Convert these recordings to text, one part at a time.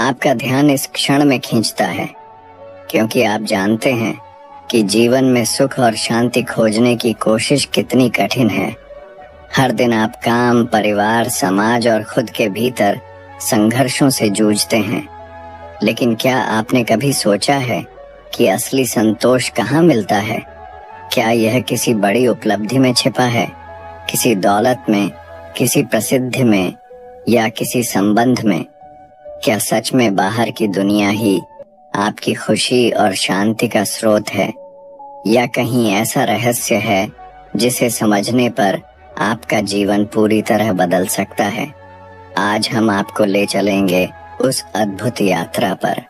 आपका ध्यान इस क्षण में खींचता है, क्योंकि आप जानते हैं कि जीवन में सुख और शांति खोजने की कोशिश कितनी कठिन है। हर दिन आप काम, परिवार, समाज और खुद के भीतर संघर्षों से जूझते हैं। लेकिन क्या आपने कभी सोचा है कि असली संतोष कहाँ मिलता है? क्या यह किसी बड़ी उपलब्धि में छिपा है, किसी दौलत में, किसी प्रसिद्धि में या किसी संबंध में? क्या सच में बाहर की दुनिया ही आपकी खुशी और शांति का स्रोत है, या कहीं ऐसा रहस्य है जिसे समझने पर आपका जीवन पूरी तरह बदल सकता है? आज हम आपको ले चलेंगे उस अद्भुत यात्रा पर,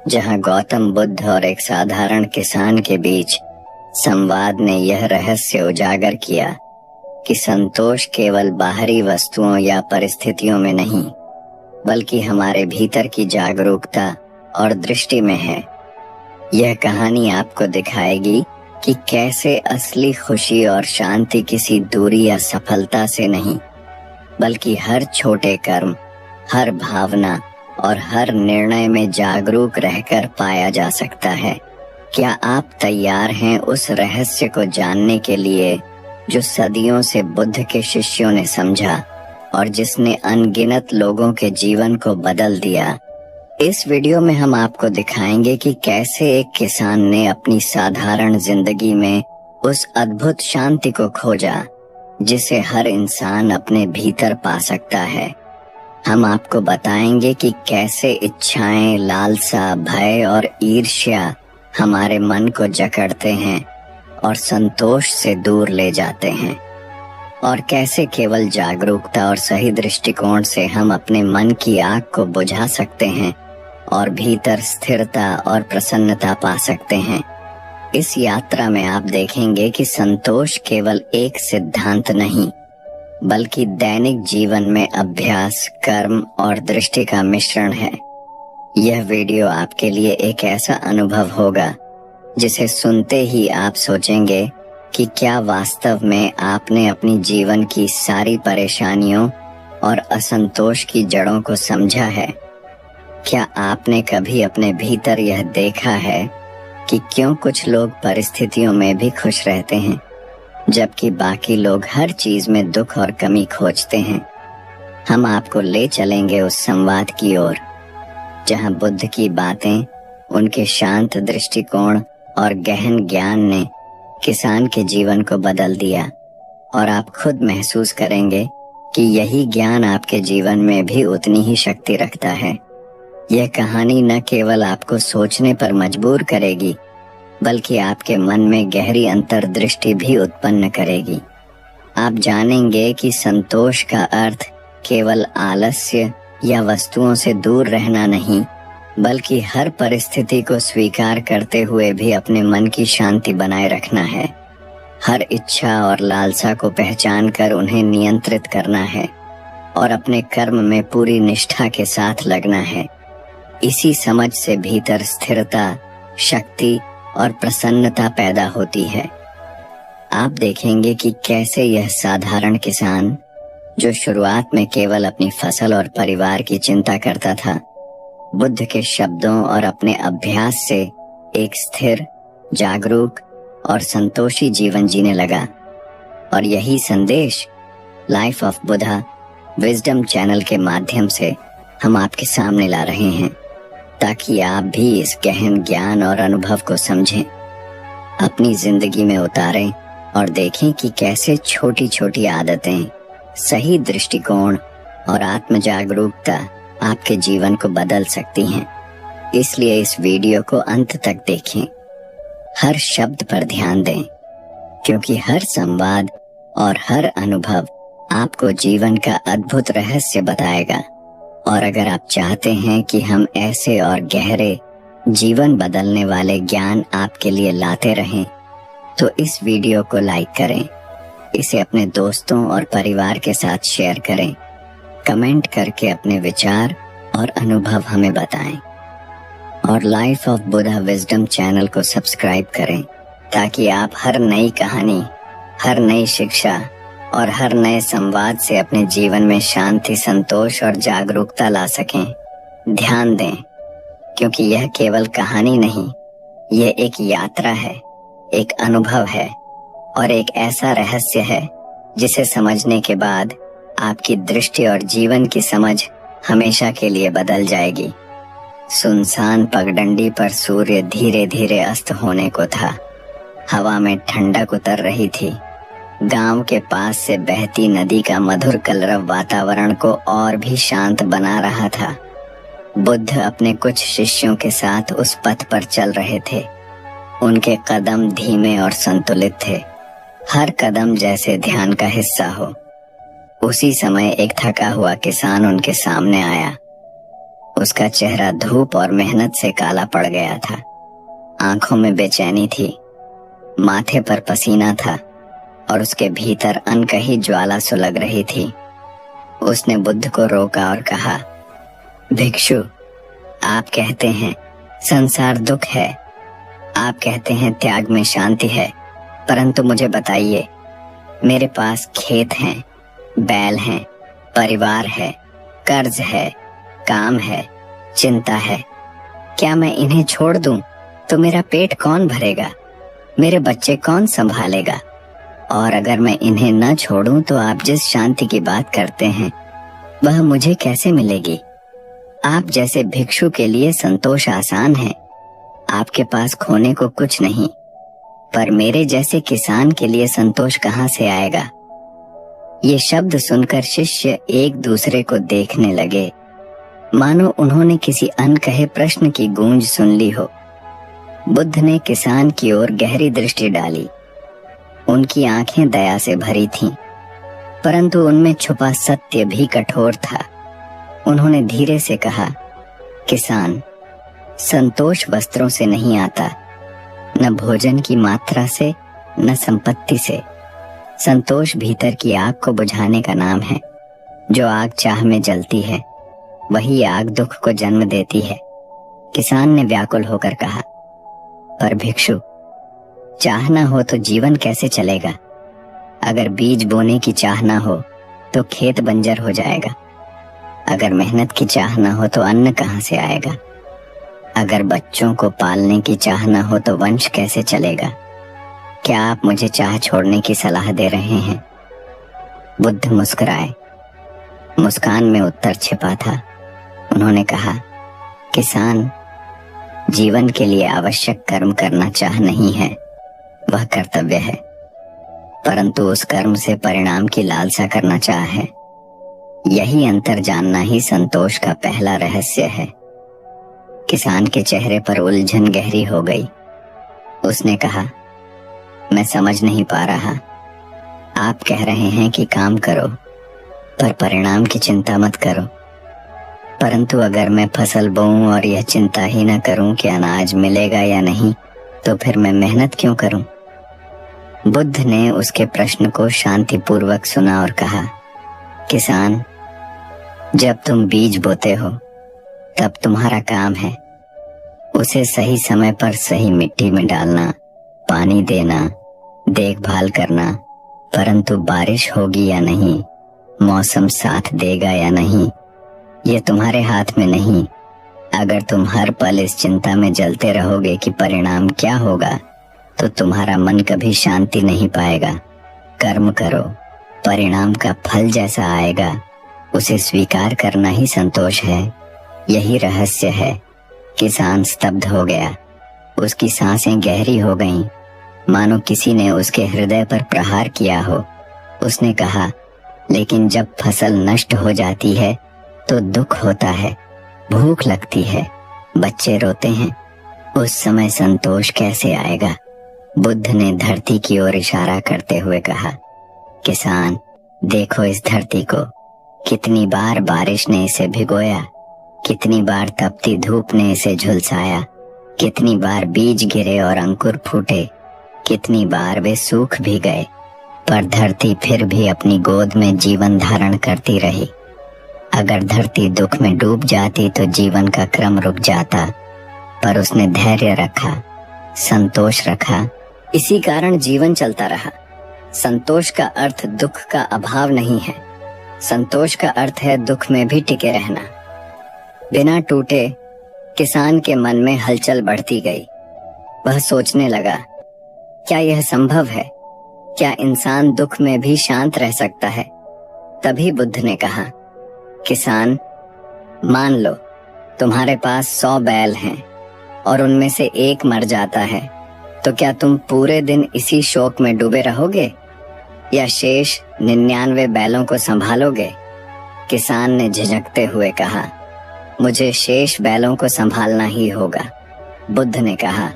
जहां गौतम बुद्ध और एक साधारण किसान के बीच संवाद ने यह रहस्य उजागर किया कि संतोष केवल बाहरी वस्तुओं या परिस्थितियों में नहीं, बल्कि हमारे भीतर की जागरूकता और दृष्टि में है। यह कहानी आपको दिखाएगी कि कैसे असली खुशी और शांति किसी दूरी या सफलता से नहीं, बल्कि हर छोटे कर्म, हर भावना और हर निर्णय में जागरूक रहकर पाया जा सकता है। क्या आप तैयार हैं उस रहस्य को जानने के लिए जो सदियों से बुद्ध के शिष्यों ने समझा और जिसने अनगिनत लोगों के जीवन को बदल दिया? इस वीडियो में हम आपको दिखाएंगे कि कैसे एक किसान ने अपनी साधारण जिंदगी में उस अद्भुत शांति को खोजा जिसे हर इंसान अपने भीतर पा सकता है। हम आपको बताएंगे कि कैसे इच्छाएं, लालसा, भय और ईर्ष्या हमारे मन को जकड़ते हैं और संतोष से दूर ले जाते हैं, और कैसे केवल जागरूकता और सही दृष्टिकोण से हम अपने मन की आग को बुझा सकते हैं और भीतर स्थिरता और प्रसन्नता पा सकते हैं। इस यात्रा में आप देखेंगे कि संतोष केवल एक सिद्धांत नहीं, बल्कि दैनिक जीवन में अभ्यास, कर्म और दृष्टि का मिश्रण है। यह वीडियो आपके लिए एक ऐसा अनुभव होगा जिसे सुनते ही आप सोचेंगे कि क्या वास्तव में आपने अपनी जीवन की सारी परेशानियों और असंतोष की जड़ों को समझा है? क्या आपने कभी अपने भीतर यह देखा है कि क्यों कुछ लोग परिस्थितियों में भी खुश रहते हैं, जबकि बाकी लोग हर चीज में दुख और कमी खोजते हैं? हम आपको ले चलेंगे उस संवाद की ओर जहां बुद्ध की बातें, उनके शांत दृष्टिकोण और गहन ज्ञान ने किसान के जीवन को बदल दिया, और आप खुद महसूस करेंगे कि यही ज्ञान आपके जीवन में भी उतनी ही शक्ति रखता है। यह कहानी न केवल आपको सोचने पर मजबूर करेगी, बल्कि आपके मन में गहरी अंतर्दृष्टि भी उत्पन्न करेगी। आप जानेंगे कि संतोष का अर्थ केवल आलस्य या वस्तुओं से दूर रहना नहीं, बल्कि हर परिस्थिति को स्वीकार करते हुए भी अपने मन की शांति बनाए रखना है। हर इच्छा और लालसा को पहचान कर उन्हें नियंत्रित करना है और अपने कर्म में पूरी निष्ठा के साथ लगना है। इसी समझ से भीतर स्थिरता, शक्ति और प्रसन्नता पैदा होती है। आप देखेंगे कि कैसे यह साधारण किसान, जो शुरुआत में केवल अपनी फसल और परिवार की चिंता करता था, बुद्ध के शब्दों और अपने अभ्यास से एक स्थिर, जागरूक और संतोषी जीवन जीने लगा। और यही संदेश life of Buddha wisdom channel के माध्यम से हम आपके सामने ला रहे हैं, ताकि आप भी इस गहन ज्ञान और अनुभव को समझें, अपनी जिंदगी में उतारें और देखें कि कैसे छोटी छोटी आदतें, सही दृष्टिकोण और आत्म जागरूकता आपके जीवन को बदल सकती हैं। इसलिए इस वीडियो को अंत तक देखें, हर शब्द पर ध्यान दें, क्योंकि हर संवाद और हर अनुभव आपको जीवन का अद्भुत रहस्य बताएगा। और अगर आप चाहते हैं कि हम ऐसे और गहरे, जीवन बदलने वाले ज्ञान आपके लिए लाते रहें, तो इस वीडियो को लाइक करें, इसे अपने दोस्तों और परिवार के साथ शेयर करें, कमेंट करके अपने विचार और अनुभव हमें बताएं, और life of Buddha wisdom channel को सब्सक्राइब करें, ताकि आप हर नई कहानी, हर नई शिक्षा और हर नए संवाद से अपने जीवन में शांति, संतोष और जागरूकता ला सकें। ध्यान दें, क्योंकि यह केवल कहानी नहीं, यह एक यात्रा है, एक अनुभव है और एक ऐसा रहस्य है जिसे समझने के बाद आपकी दृष्टि और जीवन की समझ हमेशा के लिए बदल जाएगी। सुनसान पगडंडी पर सूर्य धीरे धीरे अस्त होने को था। हवा में ठंडक उतर रही थी। गांव के पास से बहती नदी का मधुर कलरव वातावरण को और भी शांत बना रहा था। बुद्ध अपने कुछ शिष्यों के साथ उस पथ पर चल रहे थे। उनके कदम धीमे और संतुलित थे, हर कदम जैसे ध्यान का हिस्सा हो। उसी समय एक थका हुआ किसान उनके सामने आया। उसका चेहरा धूप और मेहनत से काला पड़ गया था। आंखों में बेचैनी थी, माथे पर पसीना था और उसके भीतर अनकही ज्वाला सुलग रही थी। उसने बुद्ध को रोका और कहा, भिक्षु, आप कहते हैं संसार दुख है, आप कहते हैं त्याग में शांति है, परंतु मुझे बताइए, मेरे पास खेत हैं, बैल हैं, परिवार है, कर्ज है, काम है, चिंता है। क्या मैं इन्हें छोड़ दूं तो मेरा पेट कौन भरेगा, मेरे बच्चे कौन संभालेगा? और अगर मैं इन्हें न छोड़ूं तो आप जिस शांति की बात करते हैं वह मुझे कैसे मिलेगी? आप जैसे भिक्षु के लिए संतोष आसान है, आपके पास खोने को कुछ नहीं, पर मेरे जैसे किसान के लिए संतोष कहां से आएगा? ये शब्द सुनकर शिष्य एक दूसरे को देखने लगे, मानो उन्होंने किसी अनकहे प्रश्न की गूंज सुन ली हो। बुद्ध ने किसान की ओर गहरी दृष्टि डाली। उनकी आंखें दया से भरी थीं, परंतु उनमें छुपा सत्य भी कठोर था। उन्होंने धीरे से कहा, किसान, संतोष वस्त्रों से नहीं आता, न भोजन की मात्रा से, न संपत्ति से। संतोष भीतर की आग को बुझाने का नाम है। जो आग चाह में जलती है, वही आग दुख को जन्म देती है। किसान ने व्याकुल होकर कहा, पर भिक्षु, चाह ना हो तो जीवन कैसे चलेगा? अगर बीज बोने की चाह ना हो तो खेत बंजर हो जाएगा। अगर मेहनत की चाह ना हो तो अन्न कहां से आएगा? अगर बच्चों को पालने की चाह ना हो तो वंश कैसे चलेगा? क्या आप मुझे चाह छोड़ने की सलाह दे रहे हैं? बुद्ध मुस्कुराए। मुस्कान में उत्तर छिपा था। उन्होंने कहा, किसान, जीवन के लिए आवश्यक कर्म करना चाह नहीं है, वह कर्तव्य है, परंतु उस कर्म से परिणाम की लालसा करना चाह है। यही अंतर जानना ही संतोष का पहला रहस्य है। किसान के चेहरे पर उलझन गहरी हो गई। उसने कहा, मैं समझ नहीं पा रहा। आप कह रहे हैं कि काम करो, पर परिणाम की चिंता मत करो। परंतु अगर मैं फसल बोऊं और यह चिंता ही न करूं कि अनाज मिलेगा या नहीं, तो फिर मैं मेहनत क्यों करूं? बुद्ध ने उसके प्रश्न को शांतिपूर्वक सुना और कहा, किसान, जब तुम बीज बोते हो तब तुम्हारा काम है उसे सही समय पर सही मिट्टी में डालना, पानी देना, देखभाल करना। परंतु बारिश होगी या नहीं, मौसम साथ देगा या नहीं, ये तुम्हारे हाथ में नहीं। अगर तुम हर पल इस चिंता में जलते रहोगे कि परिणाम क्या होगा, तो तुम्हारा मन कभी शांति नहीं पाएगा। कर्म करो, परिणाम का फल जैसा आएगा उसे स्वीकार करना ही संतोष है। यही रहस्य है। किसान स्तब्ध हो गया। उसकी सांसें गहरी हो गईं, मानो किसी ने उसके हृदय पर प्रहार किया हो। उसने कहा, लेकिन जब फसल नष्ट हो जाती है तो दुख होता है, भूख लगती है, बच्चे रोते हैं, उस समय संतोष कैसे आएगा? बुद्ध ने धरती की ओर इशारा करते हुए कहा, किसान, देखो इस धरती को, कितनी बार बारिश ने इसे भिगोया, कितनी बार तपती धूप ने इसे झुलसाया, कितनी बार बीज गिरे और अंकुर फूटे, कितनी बार वे सूख भी गए, पर धरती फिर भी अपनी गोद में जीवन धारण करती रही। अगर धरती दुख में डूब जाती तो जीवन का क्रम रुक जाता, पर उसने धैर्य रखा, संतोष रखा, इसी कारण जीवन चलता रहा। संतोष का अर्थ दुख का अभाव नहीं है, संतोष का अर्थ है दुख में भी टिके रहना। बिना टूटे किसान के मन में हलचल बढ़ती गई। वह सोचने लगा, क्या यह संभव है? क्या इंसान दुख में भी शांत रह सकता है? तभी बुद्ध ने कहा, किसान, मान लो तुम्हारे पास 100 बैल हैं और उनमें से एक मर जाता है, तो क्या तुम पूरे दिन इसी शोक में डूबे रहोगे या शेष 99 बैलों को संभालोगे? किसान ने झिझकते हुए कहा, मुझे शेष बैलों को संभालना ही होगा। बुद्ध ने कहा,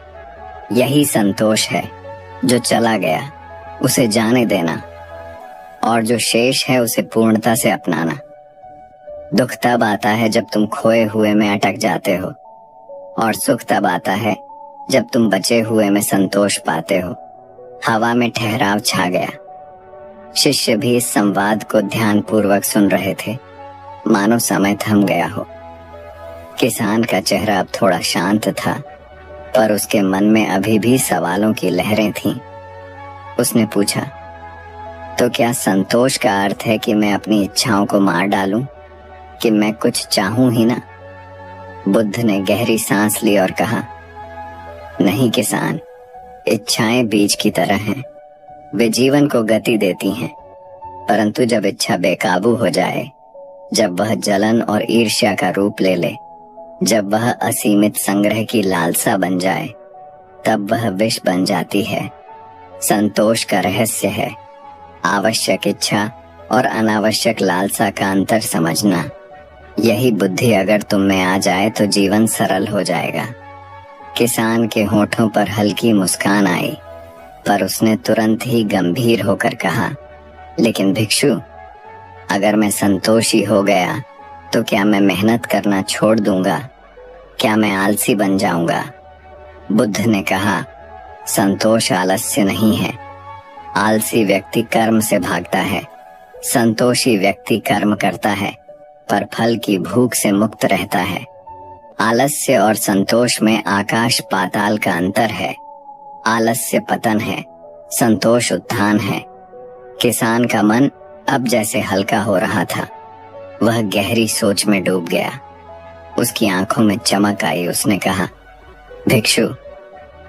यही संतोष है। जो चला गया उसे जाने देना और जो शेष है उसे पूर्णता से अपनाना। दुख तब आता है जब तुम खोए हुए में अटक जाते हो और सुख तब आता है जब तुम बचे हुए में संतोष पाते हो। हवा में ठहराव छा गया। शिष्य भी इस संवाद को ध्यानपूर्वक सुन रहे थे, मानो समय थम गया हो। किसान का चेहरा अब थोड़ा शांत था, पर उसके मन में अभी भी सवालों की लहरें थीं। उसने पूछा, तो क्या संतोष का अर्थ है कि मैं अपनी इच्छाओं को मार डालूं, कि मैं कुछ चाहूं ही ना? बुद्ध ने गहरी सांस ली और कहा, नहीं किसान, इच्छाएं बीज की तरह हैं। वे जीवन को गति देती हैं, परंतु जब इच्छा बेकाबू हो जाए, जब वह जलन और ईर्ष्या का रूप ले ले, जब वह असीमित संग्रह की लालसा बन जाए, तब वह विष बन जाती है। संतोष का रहस्य है आवश्यक इच्छा और अनावश्यक लालसा का अंतर समझना। यही बुद्धि अगर तुम में आ जाए तो जीवन सरल हो जाएगा। किसान के होठों पर हल्की मुस्कान आई, पर उसने तुरंत ही गंभीर होकर कहा, लेकिन भिक्षु, अगर मैं संतोषी हो गया तो क्या मैं मेहनत करना छोड़ दूंगा? क्या मैं आलसी बन जाऊंगा? बुद्ध ने कहा, संतोष आलस्य नहीं है। आलसी व्यक्ति कर्म से भागता है, संतोषी व्यक्ति कर्म करता है पर फल की भूख से मुक्त रहता है। आलस्य और संतोष में आकाश पाताल का अंतर है। आलस्य पतन है, संतोष उत्थान है। किसान का मन अब जैसे हल्का हो रहा था। वह गहरी सोच में डूब गया। उसकी आंखों में चमक आई। उसने कहा, भिक्षु,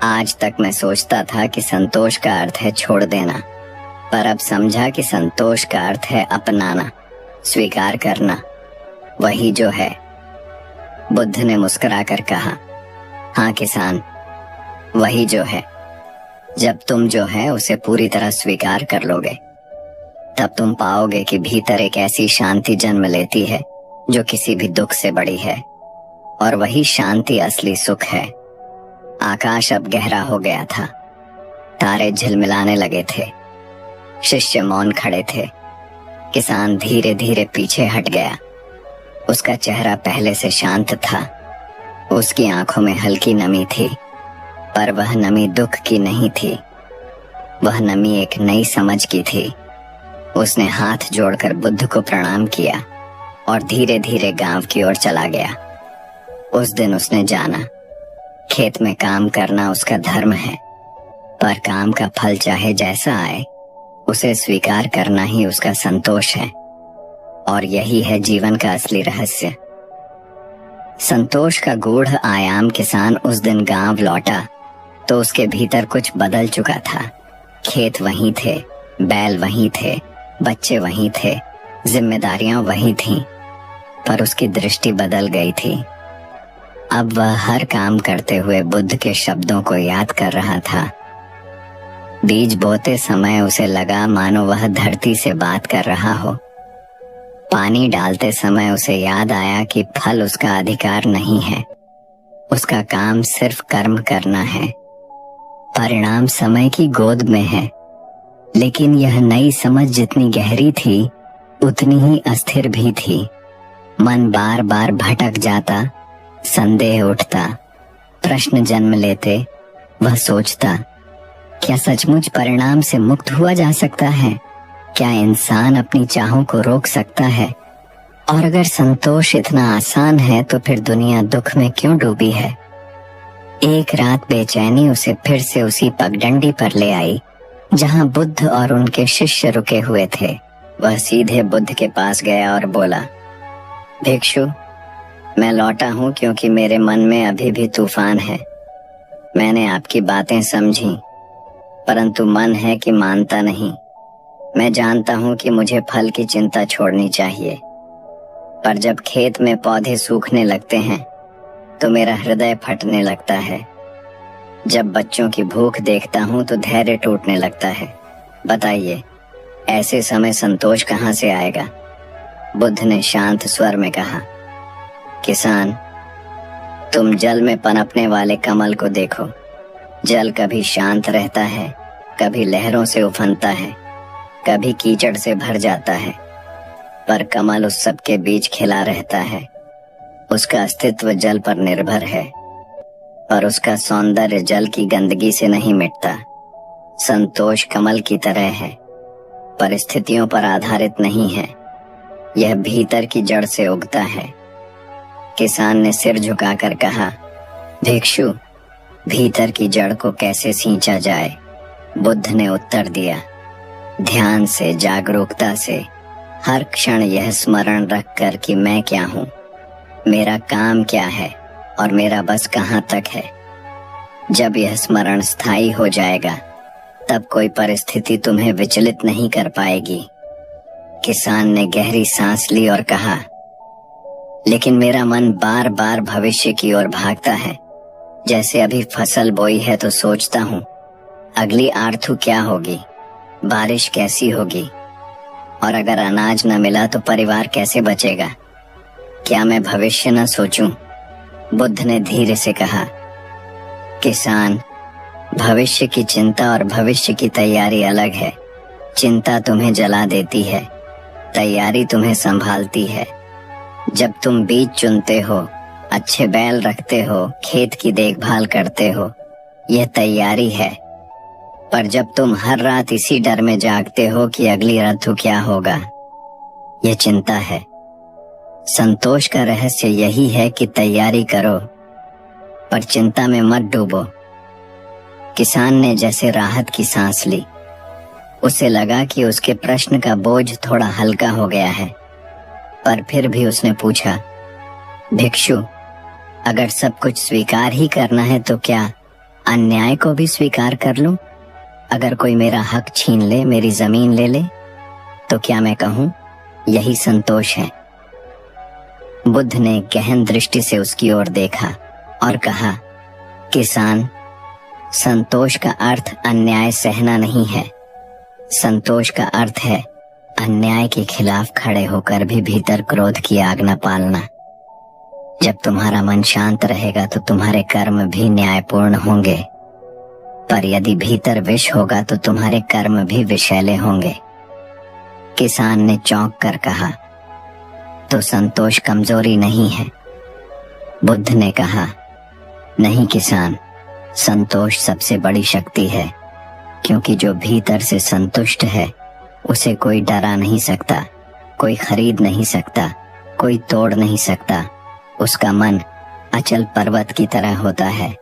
आज तक मैं सोचता था कि संतोष का अर्थ है छोड़ देना, पर अब समझा कि संतोष का अर्थ है अपनाना, स्वीकार करना, वही जो है। बुद्ध ने मुस्कुराकर कहा, हाँ किसान, वही जो है। जब तुम जो है उसे पूरी तरह स्वीकार कर लोगे, तब तुम पाओगे कि भीतर एक ऐसी शांति जन्म लेती है जो किसी भी दुख से बड़ी है, और वही शांति असली सुख है। आकाश अब गहरा हो गया था। तारे झिलमिलाने लगे थे। शिष्य मौन खड़े थे। किसान धीरे धीरे पीछे हट गया। उसका चेहरा पहले से शांत था। उसकी आंखों में हल्की नमी थी, पर वह नमी दुख की नहीं थी। वह नमी एक नई समझ की थी। उसने हाथ जोड़कर बुद्ध को प्रणाम किया और धीरे धीरे गांव की ओर चला गया। उस दिन उसने जाना, खेत में काम करना उसका धर्म है, पर काम का फल चाहे जैसा आए, उसे स्वीकार करना ही उसका संतोष है। और यही है जीवन का असली रहस्य। संतोष का गूढ़ आयाम किसान उस दिन गांव लौटा तो उसके भीतर कुछ बदल चुका था। खेत वहीं थे, बैल वहीं थे, बच्चे वहीं थे, जिम्मेदारियां वहीं थीं, पर उसकी दृष्टि बदल गई थी। अब वह हर काम करते हुए बुद्ध के शब्दों को याद कर रहा था। बीज बोते समय उसे लगा मानो वह धरती से बात कर रहा हो। पानी डालते समय उसे याद आया कि फल उसका अधिकार नहीं है, उसका काम सिर्फ कर्म करना है। परिणाम समय की गोद में है, लेकिन यह नई समझ जितनी गहरी थी उतनी ही अस्थिर भी थी। मन बार बार भटक जाता, संदेह उठता, प्रश्न जन्म लेते। वह सोचता, क्या सचमुच परिणाम से मुक्त हुआ जा सकता है? क्या इंसान अपनी चाहों को रोक सकता है? और अगर संतोष इतना आसान है तो फिर दुनिया दुख में क्यों डूबी है? एक रात बेचैनी उसे फिर से उसी पगडंडी पर ले आई जहां बुद्ध और उनके शिष्य रुके हुए थे। वह सीधे बुद्ध के पास गया और बोला, भिक्षु, मैं लौटा हूँ क्योंकि मेरे मन में अभी भी तूफान है। मैंने आपकी बातें समझी, परंतु मन है कि मानता नहीं। मैं जानता हूँ कि मुझे फल की चिंता छोड़नी चाहिए, पर जब खेत में पौधे सूखने लगते हैं तो मेरा हृदय फटने लगता है। जब बच्चों की भूख देखता हूँ तो धैर्य टूटने लगता है। बताइए, ऐसे समय संतोष कहाँ से आएगा? बुद्ध ने शांत स्वर में कहा, किसान, तुम जल में पनपने वाले कमल को देखो। जल कभी शांत रहता है, कभी लहरों से उफनता है, कभी कीचड़ से भर जाता है, पर कमल उस सब के बीच खिला रहता है। उसका अस्तित्व जल पर निर्भर है, पर उसका सौंदर्य जल की गंदगी से नहीं मिटता। संतोष कमल की तरह है, परिस्थितियों पर आधारित नहीं है। यह भीतर की जड़ से उगता है। किसान ने सिर झुकाकर कहा, भिक्षु, भीतर की जड़ को कैसे सींचा जाए? बुद्ध ने उत्तर दिया, ध्यान से, जागरूकता से, हर क्षण यह स्मरण रखकर कि मैं क्या हूँ, मेरा काम क्या है और मेरा बस कहाँ तक है। जब यह स्मरण स्थायी हो जाएगा तब कोई परिस्थिति तुम्हें विचलित नहीं कर पाएगी। किसान ने गहरी सांस ली और कहा, लेकिन मेरा मन बार बार भविष्य की ओर भागता है। जैसे अभी फसल बोई है तो सोचता हूँ, अगली आर्थू क्या होगी, बारिश कैसी होगी, और अगर अनाज न मिला तो परिवार कैसे बचेगा? क्या मैं भविष्य न सोचूं? बुद्ध ने धीरे से कहा, किसान, भविष्य की चिंता और भविष्य की तैयारी अलग है। चिंता तुम्हें जला देती है, तैयारी तुम्हें संभालती है। जब तुम बीज चुनते हो, अच्छे बैल रखते हो, खेत की देखभाल करते हो, यह तैयारी है। पर जब तुम हर रात इसी डर में जागते हो कि अगली ऋतु क्या होगा, यह चिंता है। संतोष का रहस्य यही है कि तैयारी करो, पर चिंता में मत डूबो। किसान ने जैसे राहत की सांस ली। उसे लगा कि उसके प्रश्न का बोझ थोड़ा हल्का हो गया है, पर फिर भी उसने पूछा, भिक्षु, अगर सब कुछ स्वीकार ही करना है तो क्या अन्याय को भी स्वीकार कर लूं? अगर कोई मेरा हक छीन ले, मेरी जमीन ले ले, तो क्या मैं कहूं यही संतोष है? बुद्ध ने गहन दृष्टि से उसकी ओर देखा और कहा, किसान, संतोष का अर्थ अन्याय सहना नहीं है। संतोष का अर्थ है अन्याय के खिलाफ खड़े होकर भी भीतर क्रोध की आग न पालना। जब तुम्हारा मन शांत रहेगा तो तुम्हारे कर्म भी न्यायपूर्ण होंगे, पर यदि भीतर विष होगा तो तुम्हारे कर्म भी विषैले होंगे। किसान ने चौंक कर कहा, तो संतोष कमजोरी नहीं है? बुद्ध ने कहा, नहीं किसान, संतोष सबसे बड़ी शक्ति है, क्योंकि जो भीतर से संतुष्ट है उसे कोई डरा नहीं सकता, कोई खरीद नहीं सकता, कोई तोड़ नहीं सकता। उसका मन अचल पर्वत की तरह होता है।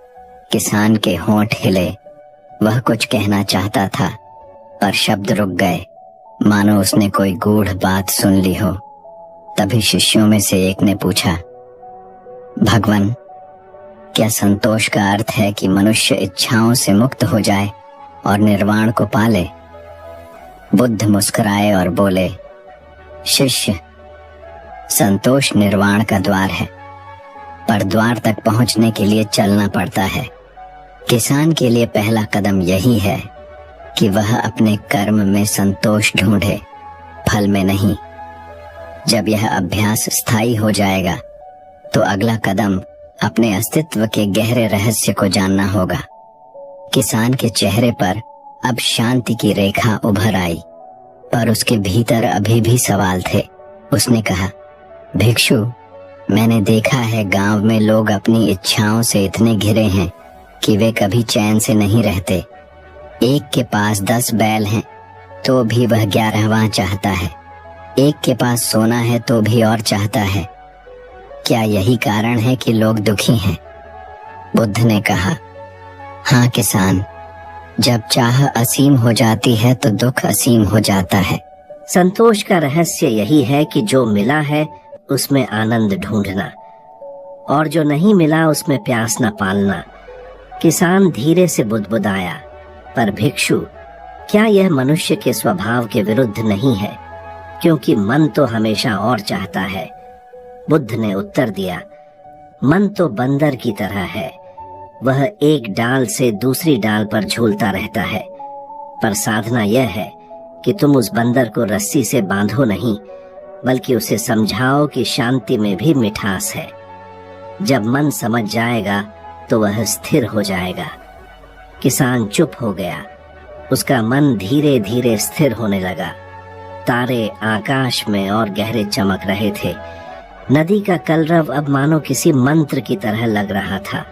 किसान के होंठ हिले। वह कुछ कहना चाहता था, पर शब्द रुक गए, मानो उसने कोई गूढ़ बात सुन ली हो। तभी शिष्यों में से एक ने पूछा, भगवान, क्या संतोष का अर्थ है कि मनुष्य इच्छाओं से मुक्त हो जाए और निर्वाण को पाले? बुद्ध मुस्कुराए और बोले, शिष्य, संतोष निर्वाण का द्वार है, पर द्वार तक पहुंचने के लिए चलना पड़ता है। किसान के लिए पहला कदम यही है कि वह अपने कर्म में संतोष ढूंढे, फल में नहीं। जब यह अभ्यास स्थायी हो जाएगा तो अगला कदम अपने अस्तित्व के गहरे रहस्य को जानना होगा। किसान के चेहरे पर अब शांति की रेखा उभर आई, पर उसके भीतर अभी भी सवाल थे। उसने कहा, भिक्षु, मैंने देखा है गांव में लोग अपनी इच्छाओं से इतने घिरे हैं कि वे कभी चैन से नहीं रहते। एक के पास 10 बैल हैं तो भी वह 11वां चाहता है। एक के पास सोना है तो भी और चाहता है। क्या यही कारण है कि लोग दुखी हैं? बुद्ध ने कहा, हाँ किसान, जब चाह असीम हो जाती है तो दुख असीम हो जाता है। संतोष का रहस्य यही है कि जो मिला है उसमें आनंद ढूंढना, और जो नहीं मिला उसमें प्यास न पालना। किसान धीरे से बुदबुदाया, पर भिक्षु, क्या यह मनुष्य के स्वभाव के विरुद्ध नहीं है? क्योंकि मन तो हमेशा और चाहता है। बुद्ध ने उत्तर दिया, मन तो बंदर की तरह है, वह एक डाल से दूसरी डाल पर झूलता रहता है। पर साधना यह है कि तुम उस बंदर को रस्सी से बांधो नहीं, बल्कि उसे समझाओ कि शांति में भी मिठास है। जब मन समझ जाएगा तो वह स्थिर हो जाएगा। किसान चुप हो गया। उसका मन धीरे धीरे स्थिर होने लगा। तारे आकाश में और गहरे चमक रहे थे। नदी का कलरव अब मानो किसी मंत्र की तरह लग रहा था।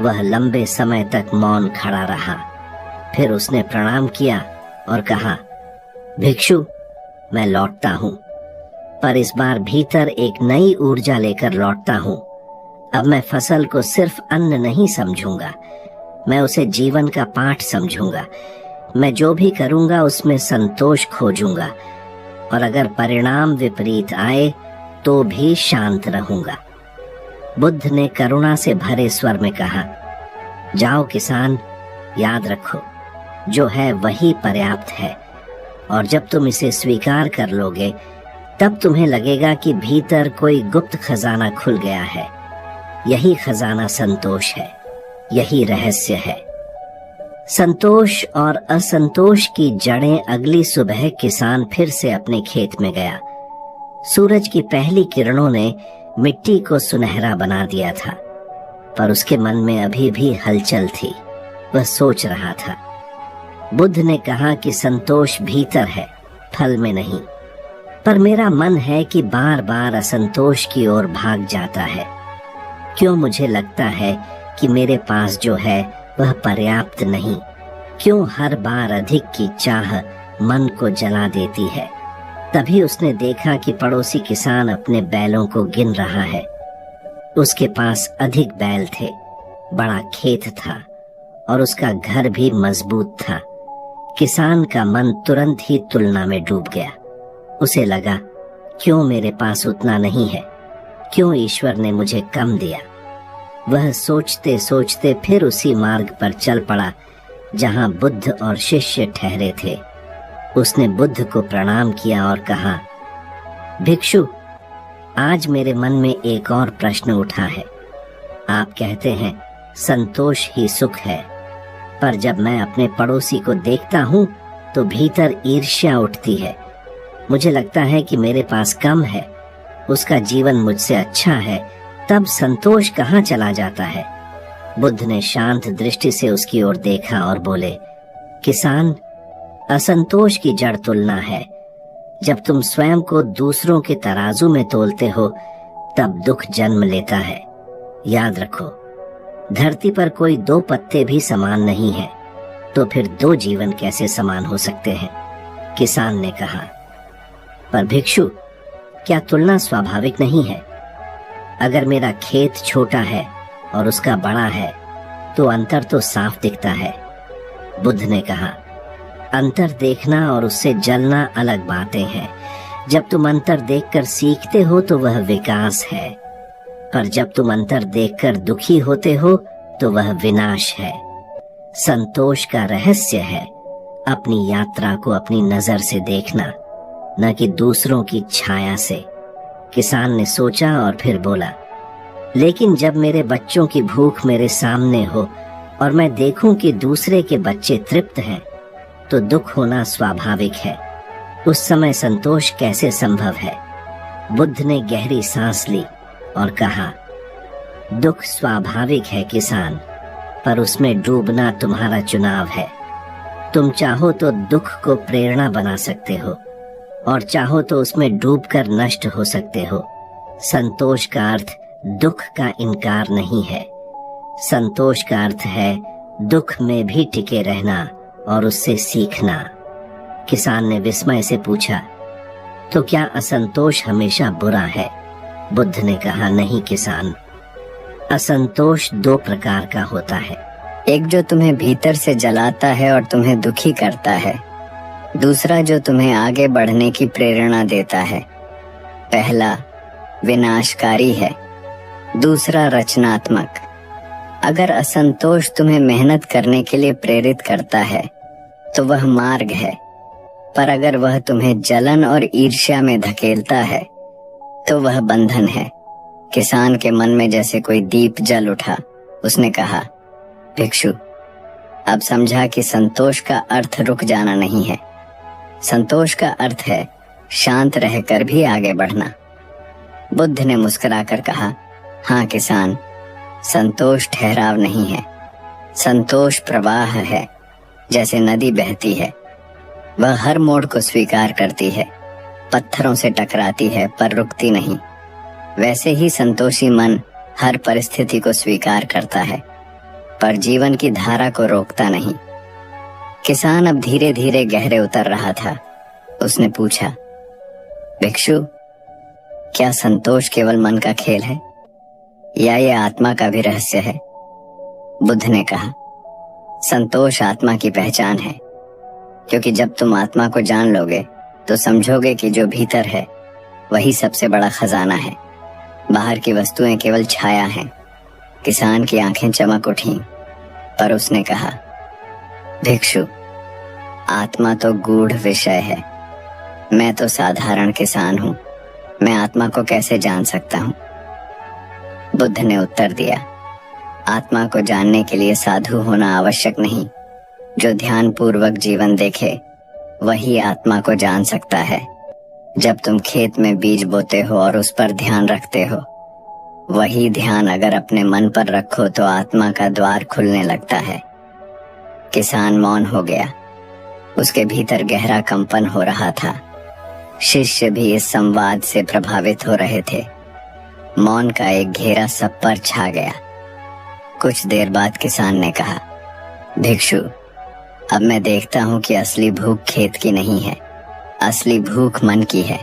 वह लंबे समय तक मौन खड़ा रहा। फिर उसने प्रणाम किया और कहा, भिक्षु, मैं लौटता हूँ, पर इस बार भीतर एक नई ऊर्जा लेकर लौटता हूँ। अब मैं फसल को सिर्फ अन्न नहीं समझूंगा, मैं उसे जीवन का पाठ समझूंगा। मैं जो भी करूंगा उसमें संतोष खोजूंगा, और अगर परिणाम विपरीत आए तो भी शांत रहूंगा। बुद्ध ने करुणा से भरे स्वर में कहा, जाओ किसान, याद रखो, जो है वही पर्याप्त है, और जब तुम इसे स्वीकार कर लोगे तब तुम्हें लगेगा कि भीतर कोई गुप्त खजाना खुल गया है। यही खजाना संतोष है, यही रहस्य है। संतोष और असंतोष की जड़ें। अगली सुबह किसान फिर से अपने खेत में गया। सूरज की पहली किरणों ने मिट्टी को सुनहरा बना दिया था, पर उसके मन में अभी भी हलचल थी। वह सोच रहा था। बुद्ध ने कहा कि संतोष भीतर है, फल में नहीं। पर मेरा मन है कि बार बार असंतोष की ओर भाग जाता है। क्यों मुझे लगता है कि मेरे पास जो है वह पर्याप्त नहीं? क्यों हर बार अधिक की चाह मन को जला देती है? तभी उसने देखा कि पड़ोसी किसान अपने बैलों को गिन रहा है। उसके पास अधिक बैल थे, बड़ा खेत था और उसका घर भी मजबूत था। किसान का मन तुरंत ही तुलना में डूब गया। उसे लगा, क्यों मेरे पास उतना नहीं है? क्यों ईश्वर ने मुझे कम दिया? वह सोचते सोचते फिर उसी मार्ग पर चल पड़ा जहां बुद्ध और शिष्य ठहरे थे। उसने बुद्ध को प्रणाम किया और कहा, भिक्षु, आज मेरे मन में एक और प्रश्न उठा है। आप कहते हैं संतोष ही सुख है, पर जब मैं अपने पड़ोसी को देखता हूँ तो भीतर ईर्ष्या उठती है। मुझे लगता है कि मेरे पास कम है, उसका जीवन मुझसे अच्छा है, तब संतोष कहाँ चला जाता है? बुद्ध ने शांत दृष्टि से उसकी ओर देखा और बोले, किसान, असंतोष की जड़ तुलना है। जब तुम स्वयं को दूसरों के तराजू में तोलते हो तब दुख जन्म लेता है। याद रखो, धरती पर कोई दो पत्ते भी समान नहीं है, तो फिर दो जीवन कैसे समान हो सकते हैं? किसान ने कहा, पर भिक्षु, क्या तुलना स्वाभाविक नहीं है? अगर मेरा खेत छोटा है और उसका बड़ा है तो अंतर तो साफ दिखता है। बुद्ध ने कहा, अंतर देखना और उससे जलना अलग बातें हैं। जब तुम अंतर देखकर सीखते हो तो वह विकास है, पर जब तुम अंतर देखकर दुखी होते हो तो वह विनाश है। संतोष का रहस्य है अपनी यात्रा को अपनी नजर से देखना, न कि दूसरों की छाया से। किसान ने सोचा और फिर बोला, लेकिन जब मेरे बच्चों की भूख मेरे सामने हो और मैं देखूं कि दूसरे के बच्चे तृप्त हैं, तो दुख होना स्वाभाविक है। उस समय संतोष कैसे संभव है? बुद्ध ने गहरी सांस ली और कहा, दुख स्वाभाविक है किसान, पर उसमें डूबना तुम्हारा चुनाव है। तुम चाहो तो दुख को प्रेरणा बना सकते हो और चाहो तो उसमें डूबकर नष्ट हो सकते हो। संतोष का अर्थ दुख का इनकार नहीं है। संतोष का अर्थ है दुख में भी टिके रहना और उससे सीखना। किसान ने विस्मय से पूछा, तो क्या असंतोष हमेशा बुरा है? बुद्ध ने कहा, नहीं किसान, असंतोष दो प्रकार का होता है। एक जो तुम्हें भीतर से जलाता है और तुम्हें दुखी करता है, दूसरा जो तुम्हें आगे बढ़ने की प्रेरणा देता है। पहला विनाशकारी है, दूसरा, रचनात्मक। अगर असंतोष तुम्हें मेहनत करने के लिए प्रेरित करता है तो वह मार्ग है, पर अगर वह तुम्हें जलन और ईर्ष्या में धकेलता है तो वह बंधन है। किसान के मन में जैसे कोई दीप जल उठा। उसने कहा, भिक्षु, अब समझा कि संतोष का अर्थ रुक जाना नहीं है। संतोष का अर्थ है शांत रहकर भी आगे बढ़ना। बुद्ध ने मुस्कुराकर कहा, हाँ किसान, संतोष ठहराव नहीं है, संतोष प्रवाह है। जैसे नदी बहती है, वह हर मोड़ को स्वीकार करती है, पत्थरों से टकराती है पर रुकती नहीं। वैसे ही संतोषी मन हर परिस्थिति को स्वीकार करता है, पर जीवन की धारा को रोकता नहीं। किसान अब धीरे धीरे गहरे उतर रहा था। उसने पूछा, भिक्षु, क्या संतोष केवल मन का खेल है या यह आत्मा का भी रहस्य है? बुद्ध ने कहा, संतोष आत्मा की पहचान है, क्योंकि जब तुम आत्मा को जान लोगे तो समझोगे कि जो भीतर है वही सबसे बड़ा खजाना है। बाहर की वस्तुएं केवल छाया हैं। किसान की आंखें चमक उठीं, पर उसने कहा, भिक्षु, आत्मा तो गूढ़ विषय है। मैं तो साधारण किसान हूं, मैं आत्मा को कैसे जान सकता हूं? बुद्ध ने उत्तर दिया, आत्मा को जानने के लिए साधु होना आवश्यक नहीं। जो ध्यान पूर्वक जीवन देखे वही आत्मा को जान सकता है। जब तुम खेत में बीज बोते हो और उस पर ध्यान रखते हो, वही ध्यान अगर अपने मन पर रखो तो आत्मा का द्वार खुलने लगता है। किसान मौन हो गया। उसके भीतर गहरा कंपन हो रहा था। शिष्य भी इस संवाद से प्रभावित हो रहे थे। मौन का एक घेरा सब पर छा गया। कुछ देर बाद किसान ने कहा, भिक्षु, अब मैं देखता हूं कि असली भूख खेत की नहीं है, असली भूख मन की है।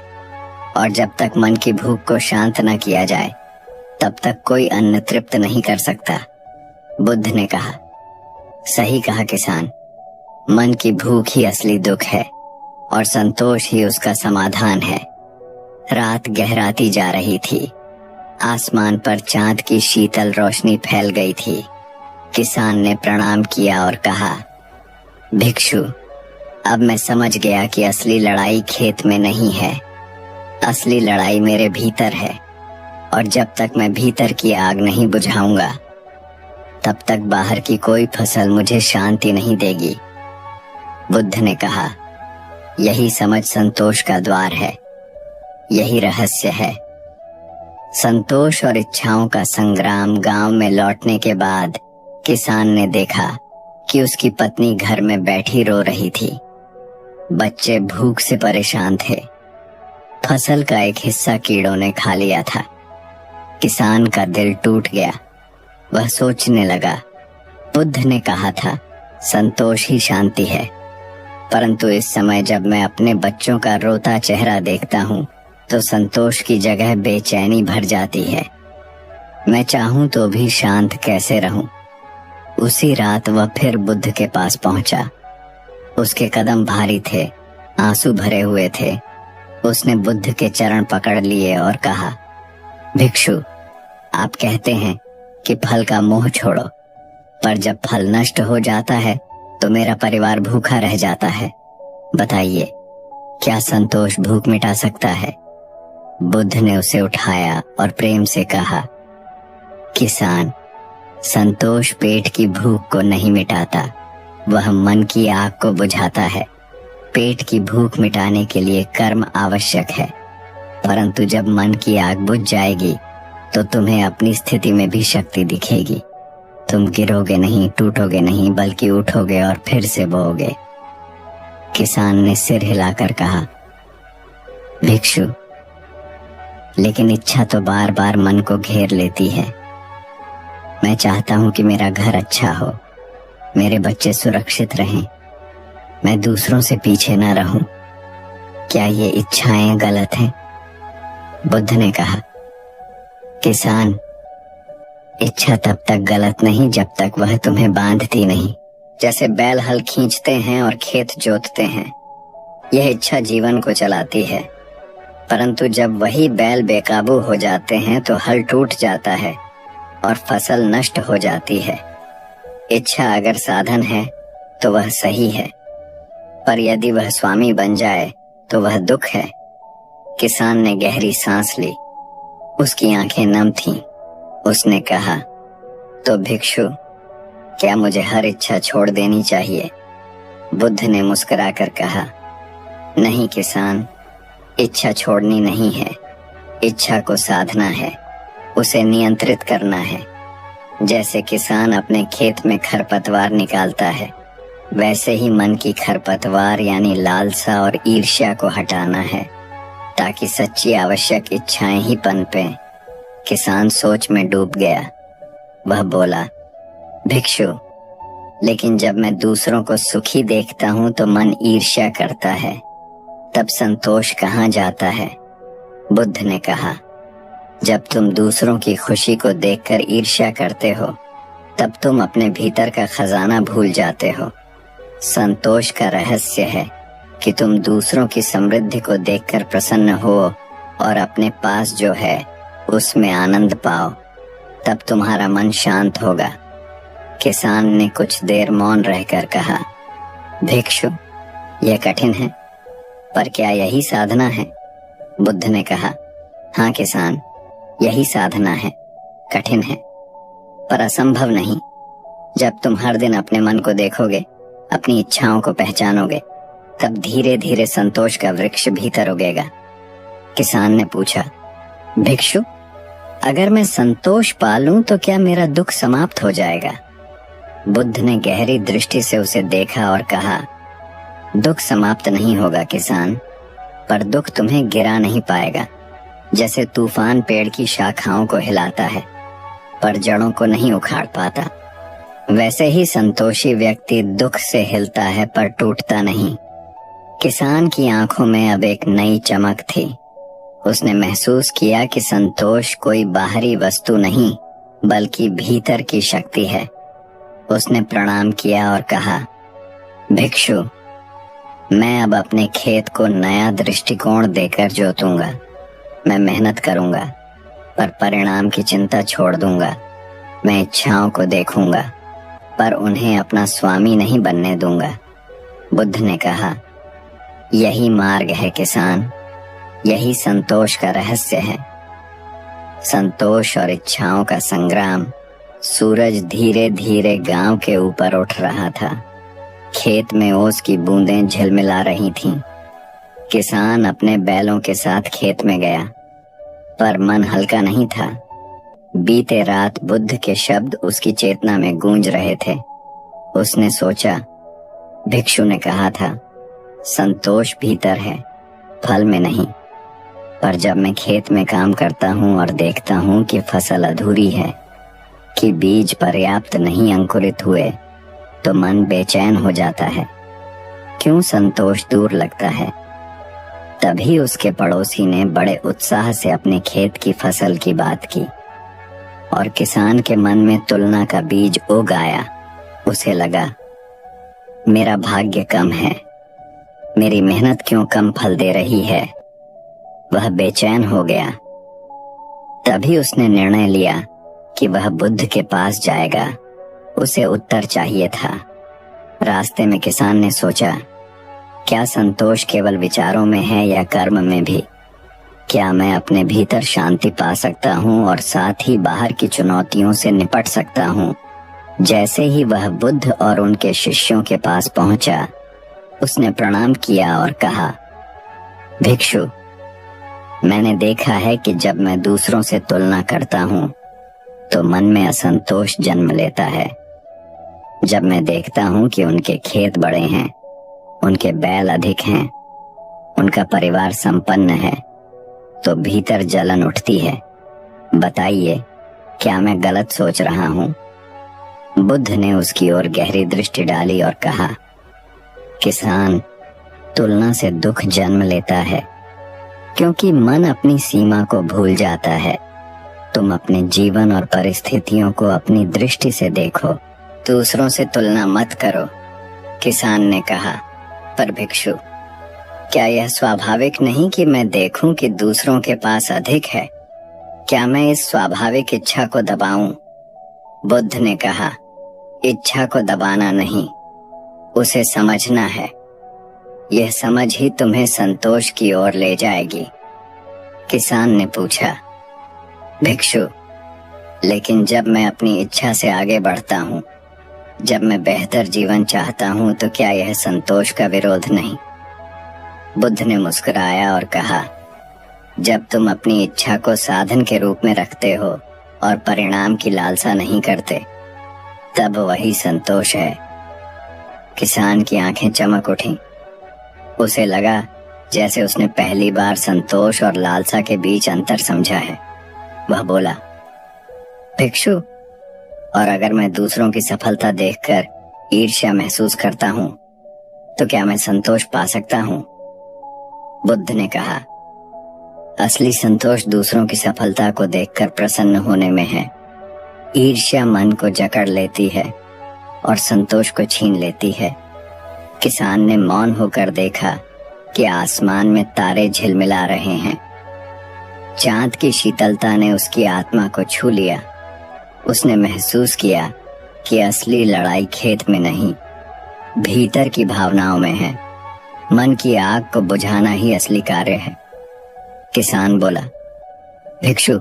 और जब तक मन की भूख को शांत न किया जाए तब तक कोई अन्न तृप्त नहीं कर सकता। बुद्ध ने कहा, सही कहा किसान, मन की भूख ही असली दुख है और संतोष ही उसका समाधान है। रात गहराती जा रही थी। आसमान पर चांद की शीतल रोशनी फैल गई थी। किसान ने प्रणाम किया और कहा, भिक्षु, अब मैं समझ गया कि असली लड़ाई खेत में नहीं है, असली लड़ाई मेरे भीतर है। और जब तक मैं भीतर की आग नहीं बुझाऊंगा तब तक बाहर की कोई फसल मुझे शांति नहीं देगी। बुद्ध ने कहा, यही समझ संतोष का द्वार है, यही रहस्य है। संतोष और इच्छाओं का संग्राम। गांव में लौटने के बाद किसान ने देखा कि उसकी पत्नी घर में बैठी रो रही थी। बच्चे भूख से परेशान थे। फसल का एक हिस्सा कीड़ों ने खा लिया था। किसान का दिल टूट गया। वह सोचने लगा, बुद्ध ने कहा था संतोष ही शांति है, परंतु इस समय जब मैं अपने बच्चों का रोता चेहरा देखता हूँ तो संतोष की जगह बेचैनी भर जाती है। मैं चाहूं तो भी शांत कैसे रहूं? उसी रात वह फिर बुद्ध के पास पहुंचा। उसके कदम भारी थे, आंसू भरे हुए थे। उसने बुद्ध के चरण पकड़ लिए और कहा, भिक्षु, आप कहते हैं कि फल का मोह छोड़ो, पर जब फल नष्ट हो जाता है तो मेरा परिवार भूखा रह जाता है। बताइए, क्या संतोष भूख मिटा सकता है? बुद्ध ने उसे उठाया और प्रेम से कहा, किसान, संतोष पेट की भूख को नहीं मिटाता, वह मन की आग को बुझाता है। पेट की भूख मिटाने के लिए कर्म आवश्यक है, परंतु जब मन की आग बुझ जाएगी तो तुम्हें अपनी स्थिति में भी शक्ति दिखेगी। तुम गिरोगे नहीं, टूटोगे नहीं, बल्कि उठोगे और फिर से बोओगे। किसान ने सिर हिलाकर कहा, भिक्षु, लेकिन इच्छा तो बार बार मन को घेर लेती है। मैं चाहता हूं कि मेरा घर अच्छा हो, मेरे बच्चे सुरक्षित रहें, मैं दूसरों से पीछे न रहूं। क्या ये इच्छाएं गलत हैं? बुद्ध ने कहा, किसान, इच्छा तब तक गलत नहीं जब तक वह तुम्हें बांधती नहीं। जैसे बैल हल खींचते हैं और खेत जोतते हैं, यह इच्छा जीवन को चलाती है, परंतु जब वही बैल बेकाबू हो जाते हैं तो हल टूट जाता है और फसल नष्ट हो जाती है। इच्छा अगर साधन है तो वह सही है, पर यदि वह स्वामी बन जाए तो वह दुख है। किसान ने गहरी सांस ली। उसकी आंखें नम थीं। उसने कहा, तो भिक्षु, क्या मुझे हर इच्छा छोड़ देनी चाहिए? बुद्ध ने मुस्कुराकर कहा, नहीं किसान, इच्छा छोड़नी नहीं है, इच्छा को साधना है, उसे नियंत्रित करना है। जैसे किसान अपने खेत में खरपतवार निकालता है, वैसे ही मन की खरपतवार यानी लालसा और ईर्ष्या को हटाना है, ताकि सच्ची आवश्यक इच्छाएं ही पनपें। किसान सोच में डूब गया। वह बोला, भिक्षु, लेकिन जब मैं दूसरों को सुखी देखता हूं तो मन ईर्ष्या करता है, तब संतोष कहाँ जाता है? बुद्ध ने कहा, जब तुम दूसरों की खुशी को देखकर ईर्ष्या करते हो, तब तुम अपने भीतर का खजाना भूल जाते हो। संतोष का रहस्य है कि तुम दूसरों की समृद्धि को देखकर प्रसन्न हो और अपने पास जो है उसमें आनंद पाओ, तब तुम्हारा मन शांत होगा। किसान ने कुछ देर मौन रहकर कहा, भिक्षु, यह कठिन है, पर क्या यही साधना है? बुद्ध ने कहा, हाँ किसान, यही साधना है। कठिन है, पर असंभव नहीं। जब तुम हर दिन अपने मन को देखोगे, अपनी इच्छाओं को पहचानोगे, तब धीरे धीरे संतोष का वृक्ष भीतर उगेगा। किसान ने पूछा, भिक्षु, अगर मैं संतोष पालूं तो क्या मेरा दुख समाप्त हो जाएगा? बुद्ध ने गहरी दृष्टि से उसे देखा और कहा, दुख समाप्त नहीं होगा किसान, पर दुख तुम्हें गिरा नहीं पाएगा। जैसे तूफान पेड़ की शाखाओं को हिलाता है, पर जड़ों को नहीं उखाड़ पाता, वैसे ही संतोषी व्यक्ति दुख से हिलता है पर टूटता नहीं। किसान की आंखों में अब एक नई चमक थी। उसने महसूस किया कि संतोष कोई बाहरी वस्तु नहीं, बल्कि भीतर की शक्ति है। उसने प्रणाम किया और कहा, भिक्षु, मैं अब अपने खेत को नया दृष्टिकोण देकर जोतूंगा। मैं मेहनत करूंगा, पर परिणाम की चिंता छोड़ दूंगा। मैं इच्छाओं को देखूंगा, पर उन्हें अपना स्वामी नहीं बनने दूंगा। बुद्ध ने कहा, यही मार्ग है किसान, यही संतोष का रहस्य है। संतोष और इच्छाओं का संग्राम। सूरज धीरे धीरे गांव के ऊपर उठ रहा था। खेत में ओस की बूंदें झिलमिला रही थीं। किसान अपने बैलों के साथ खेत में गया, पर मन हल्का नहीं था। बीते रात बुद्ध के शब्द उसकी चेतना में गूंज रहे थे। उसने सोचा, भिक्षु ने कहा था, संतोष भीतर है, फल में नहीं। पर जब मैं खेत में काम करता हूँ और देखता हूँ कि फसल अधूरी है, कि बीज पर्याप्त नहीं अंकुरित हुए, तो मन बेचैन हो जाता है। क्यों संतोष दूर लगता है? तभी उसके पड़ोसी ने बड़े उत्साह से अपने खेत की फसल की बात की और किसान के मन में तुलना का बीज उग आया। उसे लगा, मेरा भाग्य कम है, मेरी मेहनत क्यों कम फल दे रही है? वह बेचैन हो गया। तभी उसने निर्णय लिया कि वह बुद्ध के पास जाएगा। उसे उत्तर चाहिए था। रास्ते में किसान ने सोचा, क्या संतोष केवल विचारों में है या कर्म में भी? क्या मैं अपने भीतर शांति पा सकता हूँ और साथ ही बाहर की चुनौतियों से निपट सकता हूँ? जैसे ही वह बुद्ध और उनके शिष्यों के पास पहुंचा, उसने प्रणाम किया और कहा, भिक्षु, मैंने देखा है कि जब मैं दूसरों से तुलना करता हूँ तो मन में असंतोष जन्म लेता है। जब मैं देखता हूँ कि उनके खेत बड़े हैं, उनके बैल अधिक हैं, उनका परिवार संपन्न है, तो भीतर जलन उठती है। बताइए, क्या मैं गलत सोच रहा हूँ? बुद्ध ने उसकी ओर गहरी दृष्टि डाली और कहा, किसान, तुलना से दुख जन्म लेता है, क्योंकि मन अपनी सीमा को भूल जाता है। तुम अपने जीवन और परिस्थितियों को अपनी दृष्टि से देखो, दूसरों से तुलना मत करो। किसान ने कहा, पर भिक्षु, क्या यह स्वाभाविक नहीं कि मैं देखूं कि दूसरों के पास अधिक है? क्या मैं इस स्वाभाविक इच्छा को दबाऊं? बुद्ध ने कहा, इच्छा को दबाना नहीं, उसे समझना है। यह समझ ही तुम्हें संतोष की ओर ले जाएगी। किसान ने पूछा, भिक्षु, लेकिन जब मैं अपनी इच्छा से आगे बढ़ता हूँ, जब मैं बेहतर जीवन चाहता हूँ, तो क्या यह संतोष का विरोध नहीं? बुद्ध ने मुस्कुराया और कहा, जब तुम अपनी इच्छा को साधन के रूप में रखते हो और परिणाम की लालसा नहीं करते, तब वही संतोष है। किसान की आंखें चमक उठीं। उसे लगा जैसे उसने पहली बार संतोष और लालसा के बीच अंतर समझा है। वह बोला, भिक्षु, और अगर मैं दूसरों की सफलता देखकर ईर्ष्या महसूस करता हूँ, तो क्या मैं संतोष पा सकता हूँ? बुद्ध ने कहा, असली संतोष दूसरों की सफलता को देखकर प्रसन्न होने में है। ईर्ष्या मन को जकड़ लेती है और संतोष को छीन लेती है। किसान ने मौन होकर देखा कि आसमान में तारे झिलमिला रहे हैं। चांद की शीतलता ने उसकी आत्मा को छू लिया। उसने महसूस किया कि असली लड़ाई खेत में नहीं, भीतर की भावनाओं में है। मन की आग को बुझाना ही असली कार्य है। किसान बोला, भिक्षु,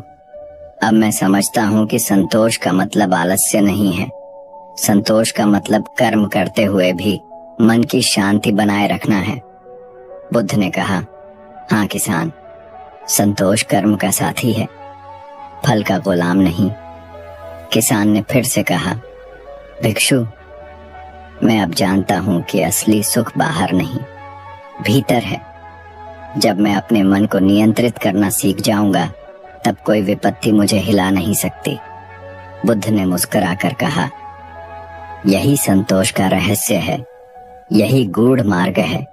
अब मैं समझता हूँ कि संतोष का मतलब आलस्य नहीं है। संतोष का मतलब कर्म करते हुए भी मन की शांति बनाए रखना है। बुद्ध ने कहा, हाँ किसान, संतोष कर्म का साथी है, फल का गुलाम नहीं। किसान ने फिर से कहा, भिक्षु, मैं अब जानता हूँ कि असली सुख बाहर नहीं, भीतर है। जब मैं अपने मन को नियंत्रित करना सीख जाऊंगा, तब कोई विपत्ति मुझे हिला नहीं सकती। बुद्ध ने मुस्कुराकर कहा, यही संतोष का रहस्य है, यही गूढ़ मार्ग है।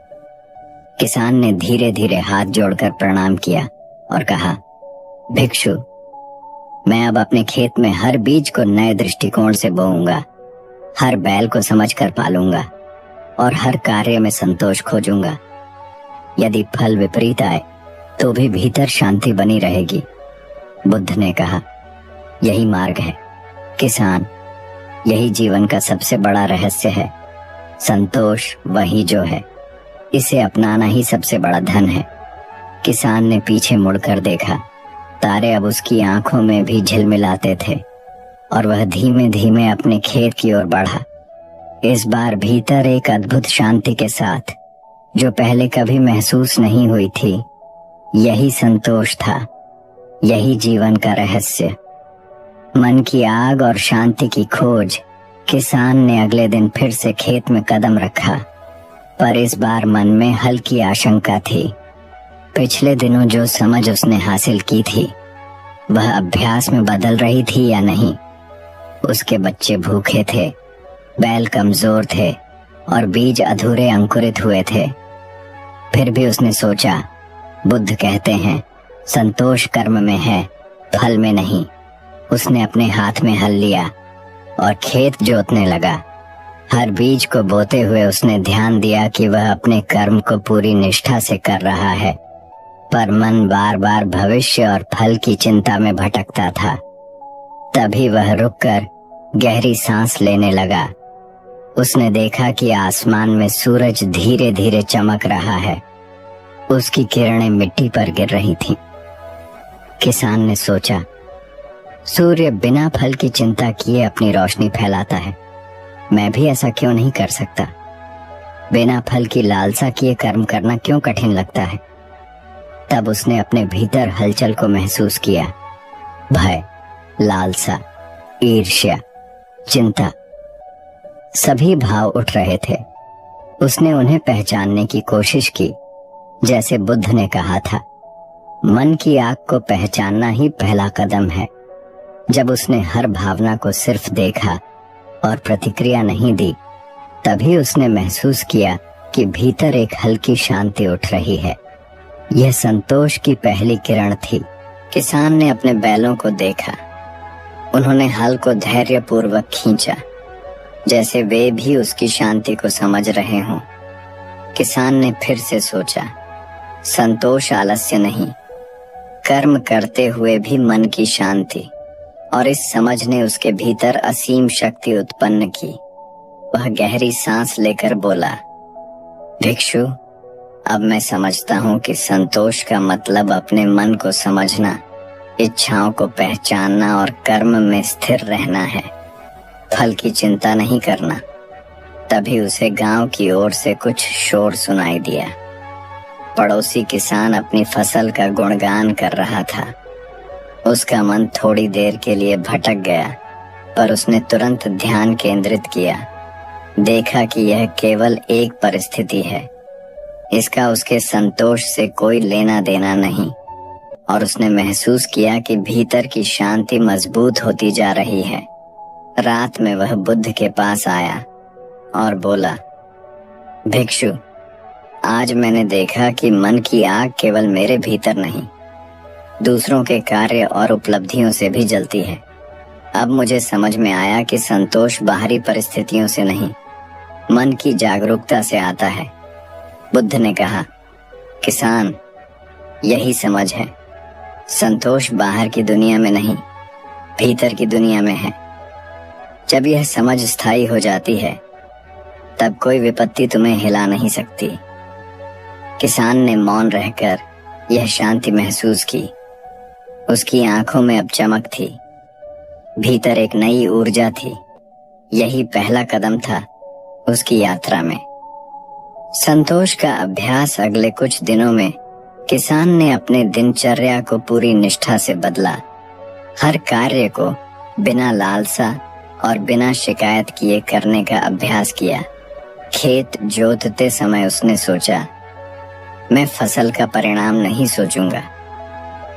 किसान ने धीरे धीरे हाथ जोड़कर प्रणाम किया और कहा, भिक्षु, मैं अब अपने खेत में हर बीज को नए दृष्टिकोण से बोऊंगा, हर बैल को समझकर पालूंगा और हर कार्य में संतोष खोजूंगा। यदि फल विपरीत आए तो भी भीतर शांति बनी रहेगी। बुद्ध ने कहा, यही मार्ग है किसान, यही जीवन का सबसे बड़ा रहस्य है। संतोष वही जो है, इसे अपनाना ही सबसे बड़ा धन है। किसान ने पीछे मुड़कर देखा। तारे अब उसकी आंखों में भी झिलमिलाते थे और वह धीमे धीमे अपने खेत की ओर बढ़ा। इस बार भीतर एक अद्भुत शांति के साथ, जो पहले कभी महसूस नहीं हुई थी। यही संतोष था, यही जीवन का रहस्य। मन की आग और शांति की खोज। किसान ने अगले दिन फिर से खेत में कदम रखा, पर इस बार मन में हल्की आशंका थी। पिछले दिनों जो समझ उसने हासिल की थी, वह अभ्यास में बदल रही थी या नहीं। उसके बच्चे भूखे थे, बैल कमजोर थे और बीज अधूरे अंकुरित हुए थे। फिर भी उसने सोचा, बुद्ध कहते हैं संतोष कर्म में है, फल में नहीं। उसने अपने हाथ में हल लिया और खेत जोतने लगा। हर बीज को बोते हुए उसने ध्यान दिया कि वह अपने कर्म को पूरी निष्ठा से कर रहा है, पर मन बार बार भविष्य और फल की चिंता में भटकता था। तभी वह रुककर गहरी सांस लेने लगा। उसने देखा कि आसमान में सूरज धीरे धीरे चमक रहा है। उसकी किरणें मिट्टी पर गिर रही थीं। किसान ने सोचा, सूर्य बिना फल की चिंता किए अपनी रोशनी फैलाता है, मैं भी ऐसा क्यों नहीं कर सकता? बिना फल की लालसा किए कर्म करना क्यों कठिन लगता है? तब उसने अपने भीतर हलचल को महसूस किया। भय, लालसा, ईर्ष्या, चिंता, सभी भाव उठ रहे थे। उसने उन्हें पहचानने की कोशिश की, जैसे बुद्ध ने कहा था, मन की आग को पहचानना ही पहला कदम है। जब उसने हर भावना को सिर्फ देखा और प्रतिक्रिया नहीं दी, तभी उसने महसूस किया कि भीतर एक हल्की शांति उठ रही है। यह संतोष की पहली किरण थी। किसान ने अपने बैलों को देखा। उन्होंने हल को धैर्यपूर्वक खींचा, जैसे वे भी उसकी शांति को समझ रहे हों। किसान ने फिर से सोचा, संतोष आलस्य नहीं, कर्म करते हुए भी मन की शांति, और इस समझ ने उसके भीतर असीम शक्ति उत्पन्न की। वह गहरी सांस लेकर बोला, भिक्षु, अब मैं समझता हूँ कि संतोष का मतलब अपने मन को समझना, इच्छाओं को पहचानना और कर्म में स्थिर रहना है, फल की चिंता नहीं करना। तभी उसे गांव की ओर से कुछ शोर सुनाई दिया। पड़ोसी किसान अपनी फसल का गुणगान कर रहा था। उसका मन थोड़ी देर के लिए भटक गया, पर उसने तुरंत ध्यान केंद्रित किया। देखा कि यह केवल एक परिस्थिति है, इसका उसके संतोष से कोई लेना देना नहीं, और उसने महसूस किया कि भीतर की शांति मजबूत होती जा रही है। रात में वह बुद्ध के पास आया और बोला, भिक्षु, आज मैंने देखा कि मन की आग केवल मेरे भीतर नहीं, दूसरों के कार्य और उपलब्धियों से भी जलती है। अब मुझे समझ में आया कि संतोष बाहरी परिस्थितियों से नहीं, मन की जागरूकता से आता है। बुद्ध ने कहा, किसान, यही समझ है। संतोष बाहर की दुनिया में नहीं, भीतर की दुनिया में है। जब यह समझ स्थायी हो जाती है, तब कोई विपत्ति तुम्हें हिला नहीं सकती। किसान ने मौन रहकर यह शांति महसूस की। उसकी आंखों में अब चमक थी, भीतर एक नई ऊर्जा थी। यही पहला कदम था उसकी यात्रा में। संतोष का अभ्यास अगले कुछ दिनों में किसान ने अपने दिनचर्या को पूरी निष्ठा से बदला। हर कार्य को बिना लालसा और बिना शिकायत किए करने का अभ्यास किया। खेत जोतते समय उसने सोचा, मैं फसल का परिणाम नहीं सोचूंगा,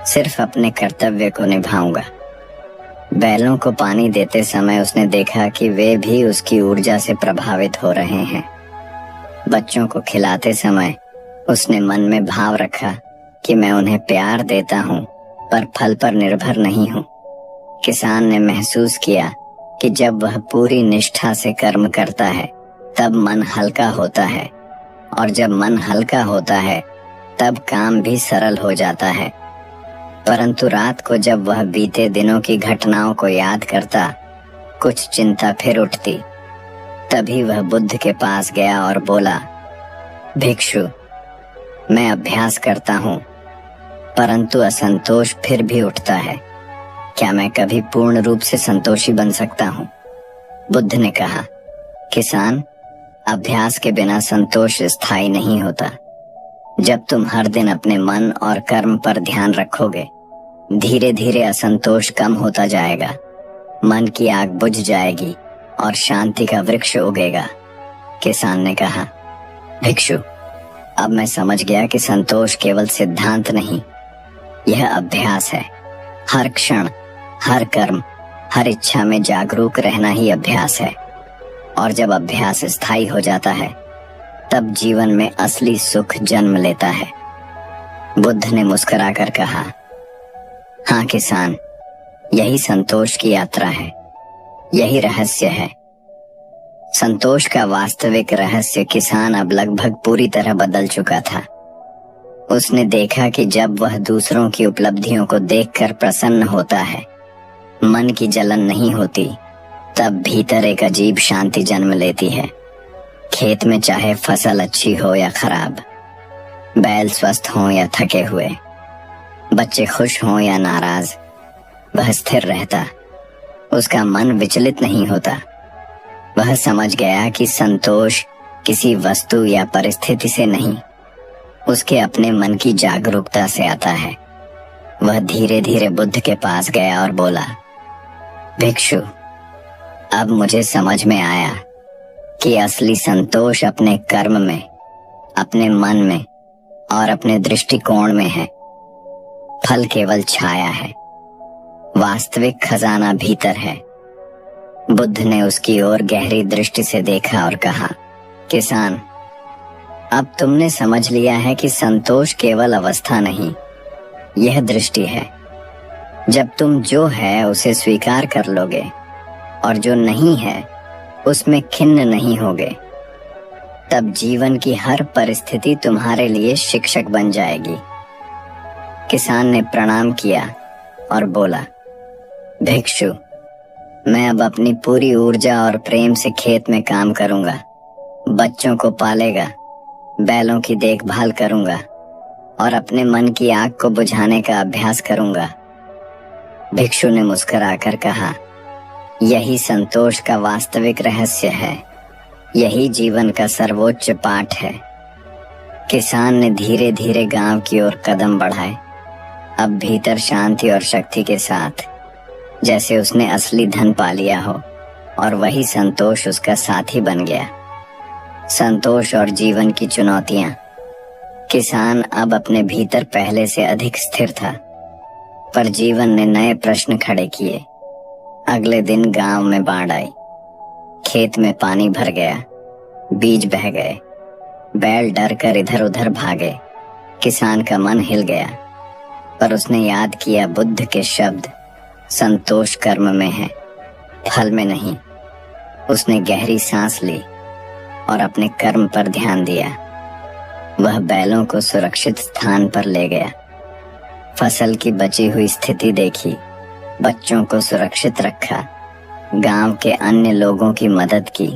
सिर्फ अपने कर्तव्य को निभाऊंगा। बैलों को पानी देते समय उसने देखा कि वे भी उसकी ऊर्जा से प्रभावित हो रहे हैं। बच्चों को खिलाते समय उसने मन में भाव रखा कि मैं उन्हें प्यार देता हूँ, पर फल पर निर्भर नहीं हूँ। किसान ने महसूस किया कि जब वह पूरी निष्ठा से कर्म करता है, तब मन हल्का होता है, और जब मन हल्का होता है, तब काम भी सरल हो जाता है। परंतु रात को जब वह बीते दिनों की घटनाओं को याद करता, कुछ चिंता फिर उठती। तभी वह बुद्ध के पास गया और बोला, भिक्षु, मैं अभ्यास करता हूँ, परंतु असंतोष फिर भी उठता है। क्या मैं कभी पूर्ण रूप से संतोषी बन सकता हूँ? बुद्ध ने कहा, किसान, अभ्यास के बिना संतोष स्थायी नहीं होता। जब तुम हर दिन अपने मन और कर्म पर ध्यान रखोगे, धीरे धीरे असंतोष कम होता जाएगा, मन की आग बुझ जाएगी और शांति का वृक्ष उगेगा। किसान ने कहा, भिक्षु, अब मैं समझ गया कि संतोष केवल सिद्धांत नहीं, यह अभ्यास है। हर क्षण, हर कर्म, हर इच्छा में जागरूक रहना ही अभ्यास है। और जब अभ्यास स्थायी हो जाता है, तब जीवन में असली सुख जन्म लेता है। बुद्ध ने मुस्कुराकर कहा, हाँ किसान, यही संतोष की यात्रा है, यही रहस्य है। संतोष का वास्तविक रहस्य किसान अब लगभग पूरी तरह बदल चुका था। उसने देखा कि जब वह दूसरों की उपलब्धियों को देखकर प्रसन्न होता है, मन की जलन नहीं होती, तब भीतर एक अजीब शांति जन्म लेती है। खेत में चाहे फसल अच्छी हो या खराब, बैल स्वस्थ हों या थके हुए, बच्चे खुश हों या नाराज, वह स्थिर रहता। उसका मन विचलित नहीं होता। वह समझ गया कि संतोष किसी वस्तु या परिस्थिति से नहीं, उसके अपने मन की जागरूकता से आता है। वह धीरे धीरे बुद्ध के पास गया और बोला, भिक्षु, अब मुझे समझ में आया कि असली संतोष अपने कर्म में, अपने मन में और अपने दृष्टिकोण में है। फल केवल छाया है, वास्तविक खजाना भीतर है। बुद्ध ने उसकी ओर गहरी दृष्टि से देखा और कहा, किसान, अब तुमने समझ लिया है कि संतोष केवल अवस्था नहीं, यह दृष्टि है। जब तुम जो है उसे स्वीकार कर लोगे और जो नहीं है उसमें खिन्न नहीं होगे, तब जीवन की हर परिस्थिति तुम्हारे लिए शिक्षक बन जाएगी। किसान ने प्रणाम किया और बोला, भिक्षु, मैं अब अपनी पूरी ऊर्जा और प्रेम से खेत में काम करूंगा, बच्चों को पालेगा, बैलों की देखभाल करूंगा और अपने मन की आग को बुझाने का अभ्यास करूंगा। भिक्षु ने मुस्कुराकर कहा, यही संतोष का वास्तविक रहस्य है, यही जीवन का सर्वोच्च पाठ है। किसान ने धीरे धीरे गांव की ओर कदम बढ़ाए, अब भीतर शांति और शक्ति के साथ, जैसे उसने असली धन पा लिया हो और वही संतोष उसका साथी बन गया। संतोष और जीवन की चुनौतियां। किसान अब अपने भीतर पहले से अधिक स्थिर था, पर जीवन ने नए प्रश्न खड़े किए। अगले दिन गांव में बाढ़ आई, खेत में पानी भर गया, बीज बह गए, बैल डर कर इधर उधर भागे। किसान का मन हिल गया, पर उसने याद किया बुद्ध के शब्द, संतोष कर्म में है, फल में नहीं। उसने गहरी सांस ली और अपने कर्म पर ध्यान दिया। वह बैलों को सुरक्षित स्थान पर ले गया, फसल की बची हुई स्थिति देखी, बच्चों को सुरक्षित रखा, गांव के अन्य लोगों की मदद की।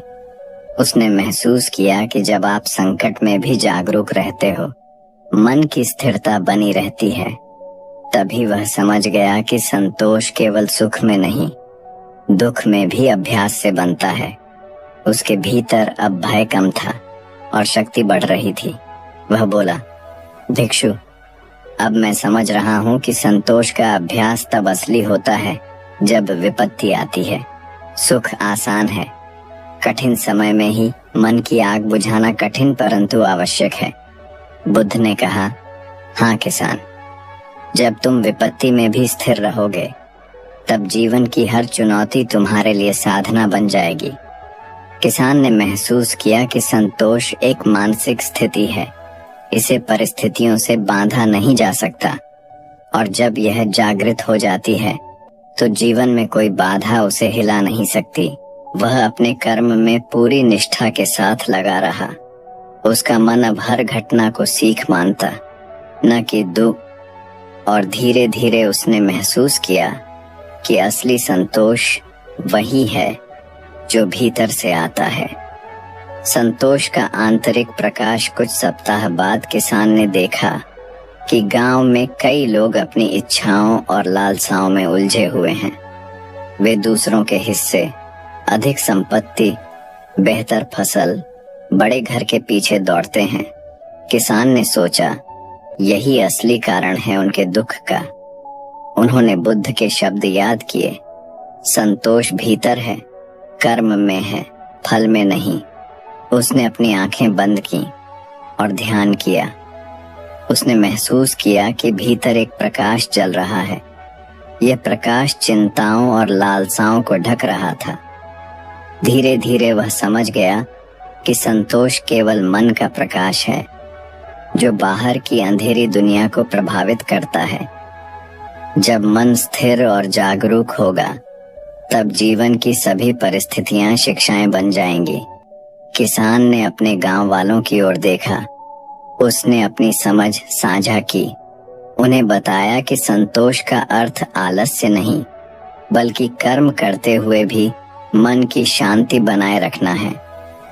उसने महसूस किया कि जब आप संकट में भी जागरूक रहते हो, मन की स्थिरता बनी रहती है। तभी वह समझ गया कि संतोष केवल सुख में नहीं, दुख में भी अभ्यास से बनता है। उसके भीतर अब भय कम था और शक्ति बढ़ रही थी। वह बोला, भिक्षु, अब मैं समझ रहा हूँ कि संतोष का अभ्यास तब असली होता है जब विपत्ति आती है। सुख आसान है, कठिन समय में ही मन की आग बुझाना कठिन परंतु आवश्यक है। बुद्ध ने कहा, हाँ किसान, जब तुम विपत्ति में भी स्थिर रहोगे, तब जीवन की हर चुनौती तुम्हारे लिए साधना बन जाएगी। किसान ने महसूस किया कि संतोष एक मानसिक स्थिति है, इसे परिस्थितियों से बांधा नहीं जा सकता, और जब यह जागृत हो जाती है तो जीवन में कोई बाधा उसे हिला नहीं सकती। वह अपने कर्म में पूरी निष्ठा के साथ लगा रहा। उसका मन अब हर घटना को सीख मानता, न कि दुख, और धीरे धीरे उसने महसूस किया कि असली संतोष वही है जो भीतर से आता है। संतोष का आंतरिक प्रकाश कुछ सप्ताह बाद किसान ने देखा कि गांव में कई लोग अपनी इच्छाओं और लालसाओं में उलझे हुए हैं। वे दूसरों के हिस्से, अधिक संपत्ति, बेहतर फसल, बड़े घर के पीछे दौड़ते हैं। किसान ने सोचा, यही असली कारण है उनके दुख का। उन्होंने बुद्ध के शब्द याद किए, संतोष भीतर है, कर्म में है, फल में नहीं। उसने अपनी आंखें बंद की और ध्यान किया। उसने महसूस किया कि भीतर एक प्रकाश जल रहा है। यह प्रकाश चिंताओं और लालसाओं को ढक रहा था। धीरे धीरे वह समझ गया कि संतोष केवल मन का प्रकाश है, जो बाहर की अंधेरी दुनिया को प्रभावित करता है। जब मन स्थिर और जागरूक होगा, तब जीवन की सभी परिस्थितियां शिक्षाएं बन जाएंगी। किसान ने अपने गांव वालों की ओर देखा। उसने अपनी समझ साझा की। उन्हें बताया कि संतोष का अर्थ आलस्य नहीं, बल्कि कर्म करते हुए भी मन की शांति बनाए रखना है।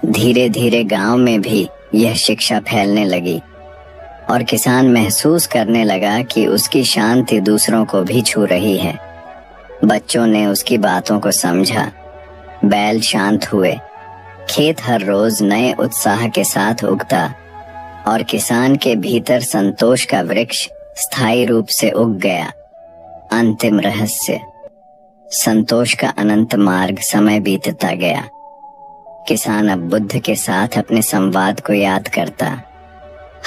धीरे धीरे गांव में भी यह शिक्षा फैलने लगी और किसान महसूस करने लगा कि उसकी शांति दूसरों को भी छू रही है। बच्चों ने उसकी बातों को समझा, बैल शांत हुए, खेत हर रोज नए उत्साह के साथ उगता और किसान के भीतर संतोष का वृक्ष स्थायी रूप से उग गया। अंतिम रहस्य, संतोष का अनंत मार्ग। समय बीतता गया। किसान अब बुद्ध के साथ अपने संवाद को याद करता,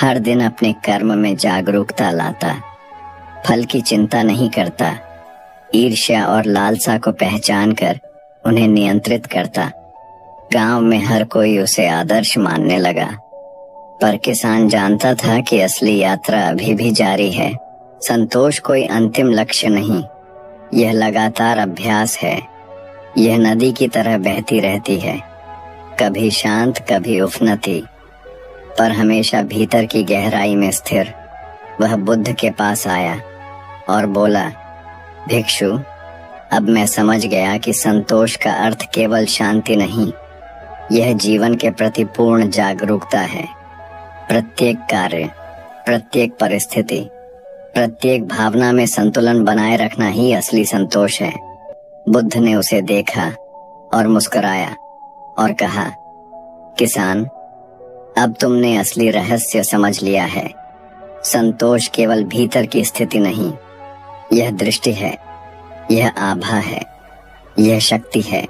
हर दिन अपने कर्म में जागरूकता लाता, फल की चिंता नहीं करता, ईर्ष्या और लालसा को पहचान कर उन्हें नियंत्रित करता। गांव में हर कोई उसे आदर्श मानने लगा, पर किसान जानता था कि असली यात्रा अभी भी जारी है। संतोष कोई अंतिम लक्ष्य नहीं, यह लगातार अभ्यास है। यह नदी की तरह बहती रहती है, कभी शांत, कभी उफनती, पर हमेशा भीतर की गहराई में स्थिर, वह बुद्ध के पास आया और बोला, भिक्षु, अब मैं समझ गया कि संतोष का अर्थ केवल शांति नहीं, यह जीवन के प्रति पूर्ण जागरूकता है। प्रत्येक कार्य, प्रत्येक परिस्थिति, प्रत्येक भावना में संतुलन बनाए रखना ही असली संतोष है। बुद्ध ने उसे देखा और मुस्कुराया और कहा, किसान, अब तुमने असली रहस्य समझ लिया है। संतोष केवल भीतर की स्थिति नहीं, यह दृष्टि है, यह आभा है, यह शक्ति है।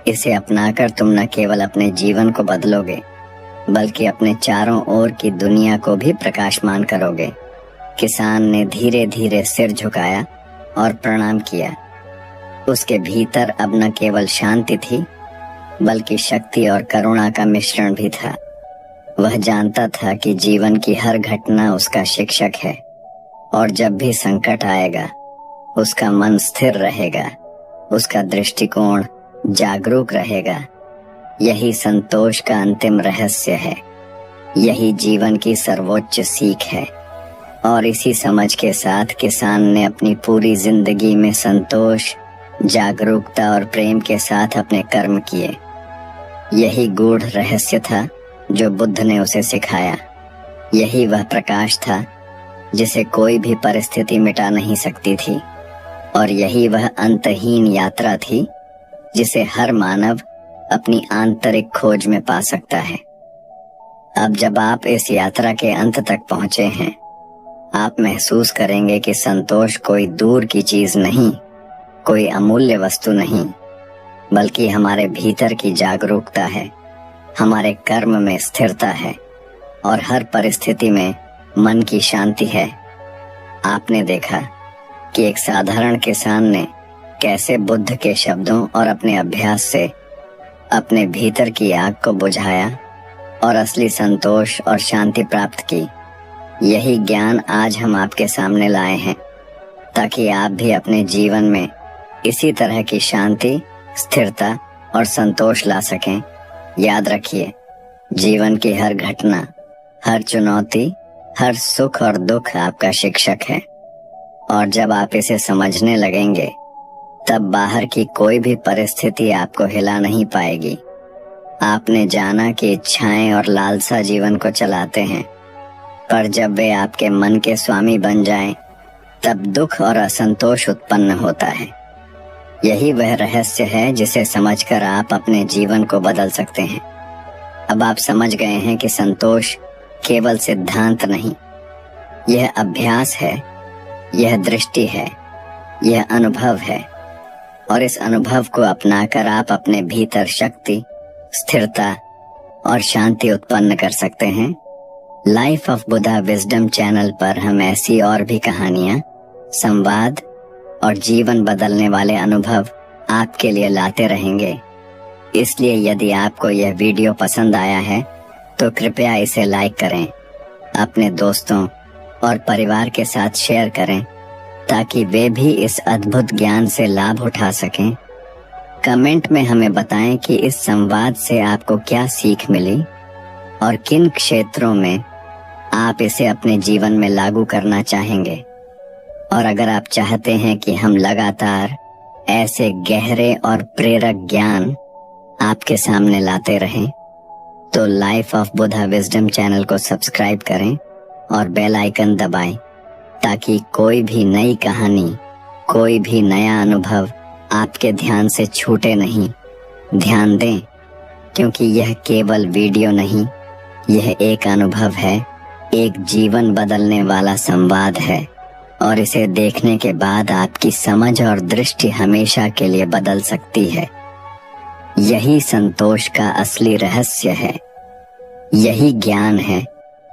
इसे अपनाकर तुम न केवल अपने जीवन को बदलोगे, बल्कि अपने चारों ओर की दुनिया को भी प्रकाशमान करोगे। किसान ने धीरे धीरे सिर झुकाया और प्रणाम किया। उसके भीतर अब न केवल शांति थी, बल्कि शक्ति और करुणा का मिश्रण भी था। वह जानता था कि जीवन की हर घटना उसका शिक्षक है, और जब भी संकट आएगा, उसका मन स्थिर रहेगा, उसका दृष्टिकोण जागरूक रहेगा। यही संतोष का अंतिम रहस्य है, यही जीवन की सर्वोच्च सीख है। और इसी समझ के साथ किसान ने अपनी पूरी जिंदगी में संतोष, जागरूकता और प्रेम के साथ अपने कर्म किए। यही गूढ़ रहस्य था जो बुद्ध ने उसे सिखाया। यही वह प्रकाश था जिसे कोई भी परिस्थिति मिटा नहीं सकती थी, और यही वह अंतहीन यात्रा थी जिसे हर मानव अपनी आंतरिक खोज में पा सकता है। अब जब आप इस यात्रा के अंत तक पहुंचे हैं, आप महसूस करेंगे कि संतोष कोई दूर की चीज नहीं, कोई अमूल्य वस्तु नहीं, बल्कि हमारे भीतर की जागरूकता है, हमारे कर्म में स्थिरता है, और हर परिस्थिति में मन की शांति है। आपने देखा कि एक साधारण किसान ने कैसे बुद्ध के शब्दों और अपने अभ्यास से अपने भीतर की आग को बुझाया और असली संतोष और शांति प्राप्त की। यही ज्ञान आज हम आपके सामने लाए हैं, ताकि आप भी अपने जीवन में इसी तरह की शांति, स्थिरता और संतोष ला सकें। याद रखिए, जीवन की हर घटना, हर चुनौती, हर सुख और दुख आपका शिक्षक है, और जब आप इसे समझने लगेंगे, तब बाहर की कोई भी परिस्थिति आपको हिला नहीं पाएगी। आपने जाना कि इच्छाएं और लालसा जीवन को चलाते हैं, पर जब वे आपके मन के स्वामी बन जाएं, तब दुख और असंतोष उत्पन्न होता है। यही वह रहस्य है जिसे समझकर आप अपने जीवन को बदल सकते हैं। अब आप समझ गए हैं कि संतोष केवल सिद्धांत नहीं, यह अभ्यास है, यह दृष्टि है, यह अनुभव है, और इस अनुभव को अपनाकर आप अपने भीतर शक्ति, स्थिरता और शांति उत्पन्न कर सकते हैं। Life of Buddha wisdom channel पर हम ऐसी और भी कहानियां, संवाद और जीवन बदलने वाले अनुभव आपके लिए लाते रहेंगे। इसलिए यदि आपको यह वीडियो पसंद आया है तो कृपया इसे लाइक करें, अपने दोस्तों और परिवार के साथ शेयर करें, ताकि वे भी इस अद्भुत ज्ञान से लाभ उठा सकें। कमेंट में हमें बताएं कि इस संवाद से आपको क्या सीख मिली और किन क्षेत्रों में आप इसे अपने जीवन में लागू करना चाहेंगे। और अगर आप चाहते हैं कि हम लगातार ऐसे गहरे और प्रेरक ज्ञान आपके सामने लाते रहें, तो life of Buddha wisdom channel को सब्सक्राइब करें और बेल आइकन दबाएं, ताकि कोई भी नई कहानी, कोई भी नया अनुभव आपके ध्यान से छूटे नहीं। ध्यान दें, क्योंकि यह केवल वीडियो नहीं, यह एक अनुभव है, एक जीवन बदलने वाला संवाद है, और इसे देखने के बाद आपकी समझ और दृष्टि हमेशा के लिए बदल सकती है। यही संतोष का असली रहस्य है। यही ज्ञान है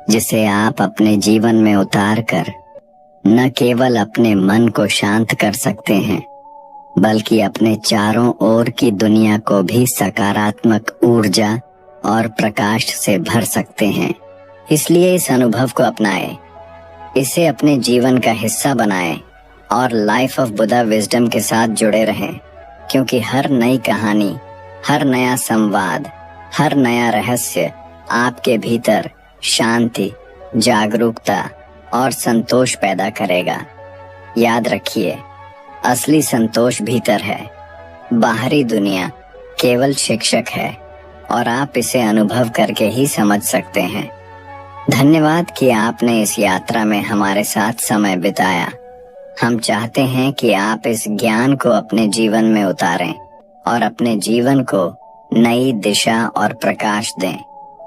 जिसे आप अपने जीवन में उतार कर न केवल अपने मन को शांत कर सकते हैं, बल्कि अपने चारों ओर की दुनिया को भी सकारात्मक ऊर्जा और प्रकाश से भर सकते हैं। इसलिए इस अनुभव को अपनाएं, इसे अपने जीवन का हिस्सा बनाएं और लाइफ ऑफ बुद्धा विजडम के साथ जुड़े रहें, क्योंकि हर नई कहानी, हर नया संवाद, हर नया रहस्य आपके भीतर शांति, जागरूकता और संतोष पैदा करेगा। याद रखिए, असली संतोष भीतर है। बाहरी दुनिया केवल शिक्षक है और आप इसे अनुभव करके ही समझ सकते हैं। धन्यवाद कि आपने इस यात्रा में हमारे साथ समय बिताया। हम चाहते हैं कि आप इस ज्ञान को अपने जीवन में उतारें और अपने जीवन को नई दिशा और प्रकाश दें।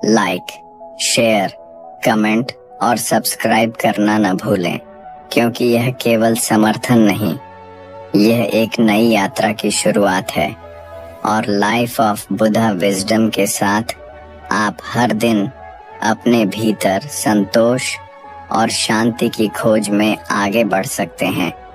लाइक, शेयर, कमेंट और सब्सक्राइब करना न भूलें, क्योंकि यह केवल समर्थन नहीं, यह एक नई यात्रा की शुरुआत है। और लाइफ ऑफ बुद्धा विजडम के साथ आप हर दिन अपने भीतर संतोष और शांति की खोज में आगे बढ़ सकते हैं।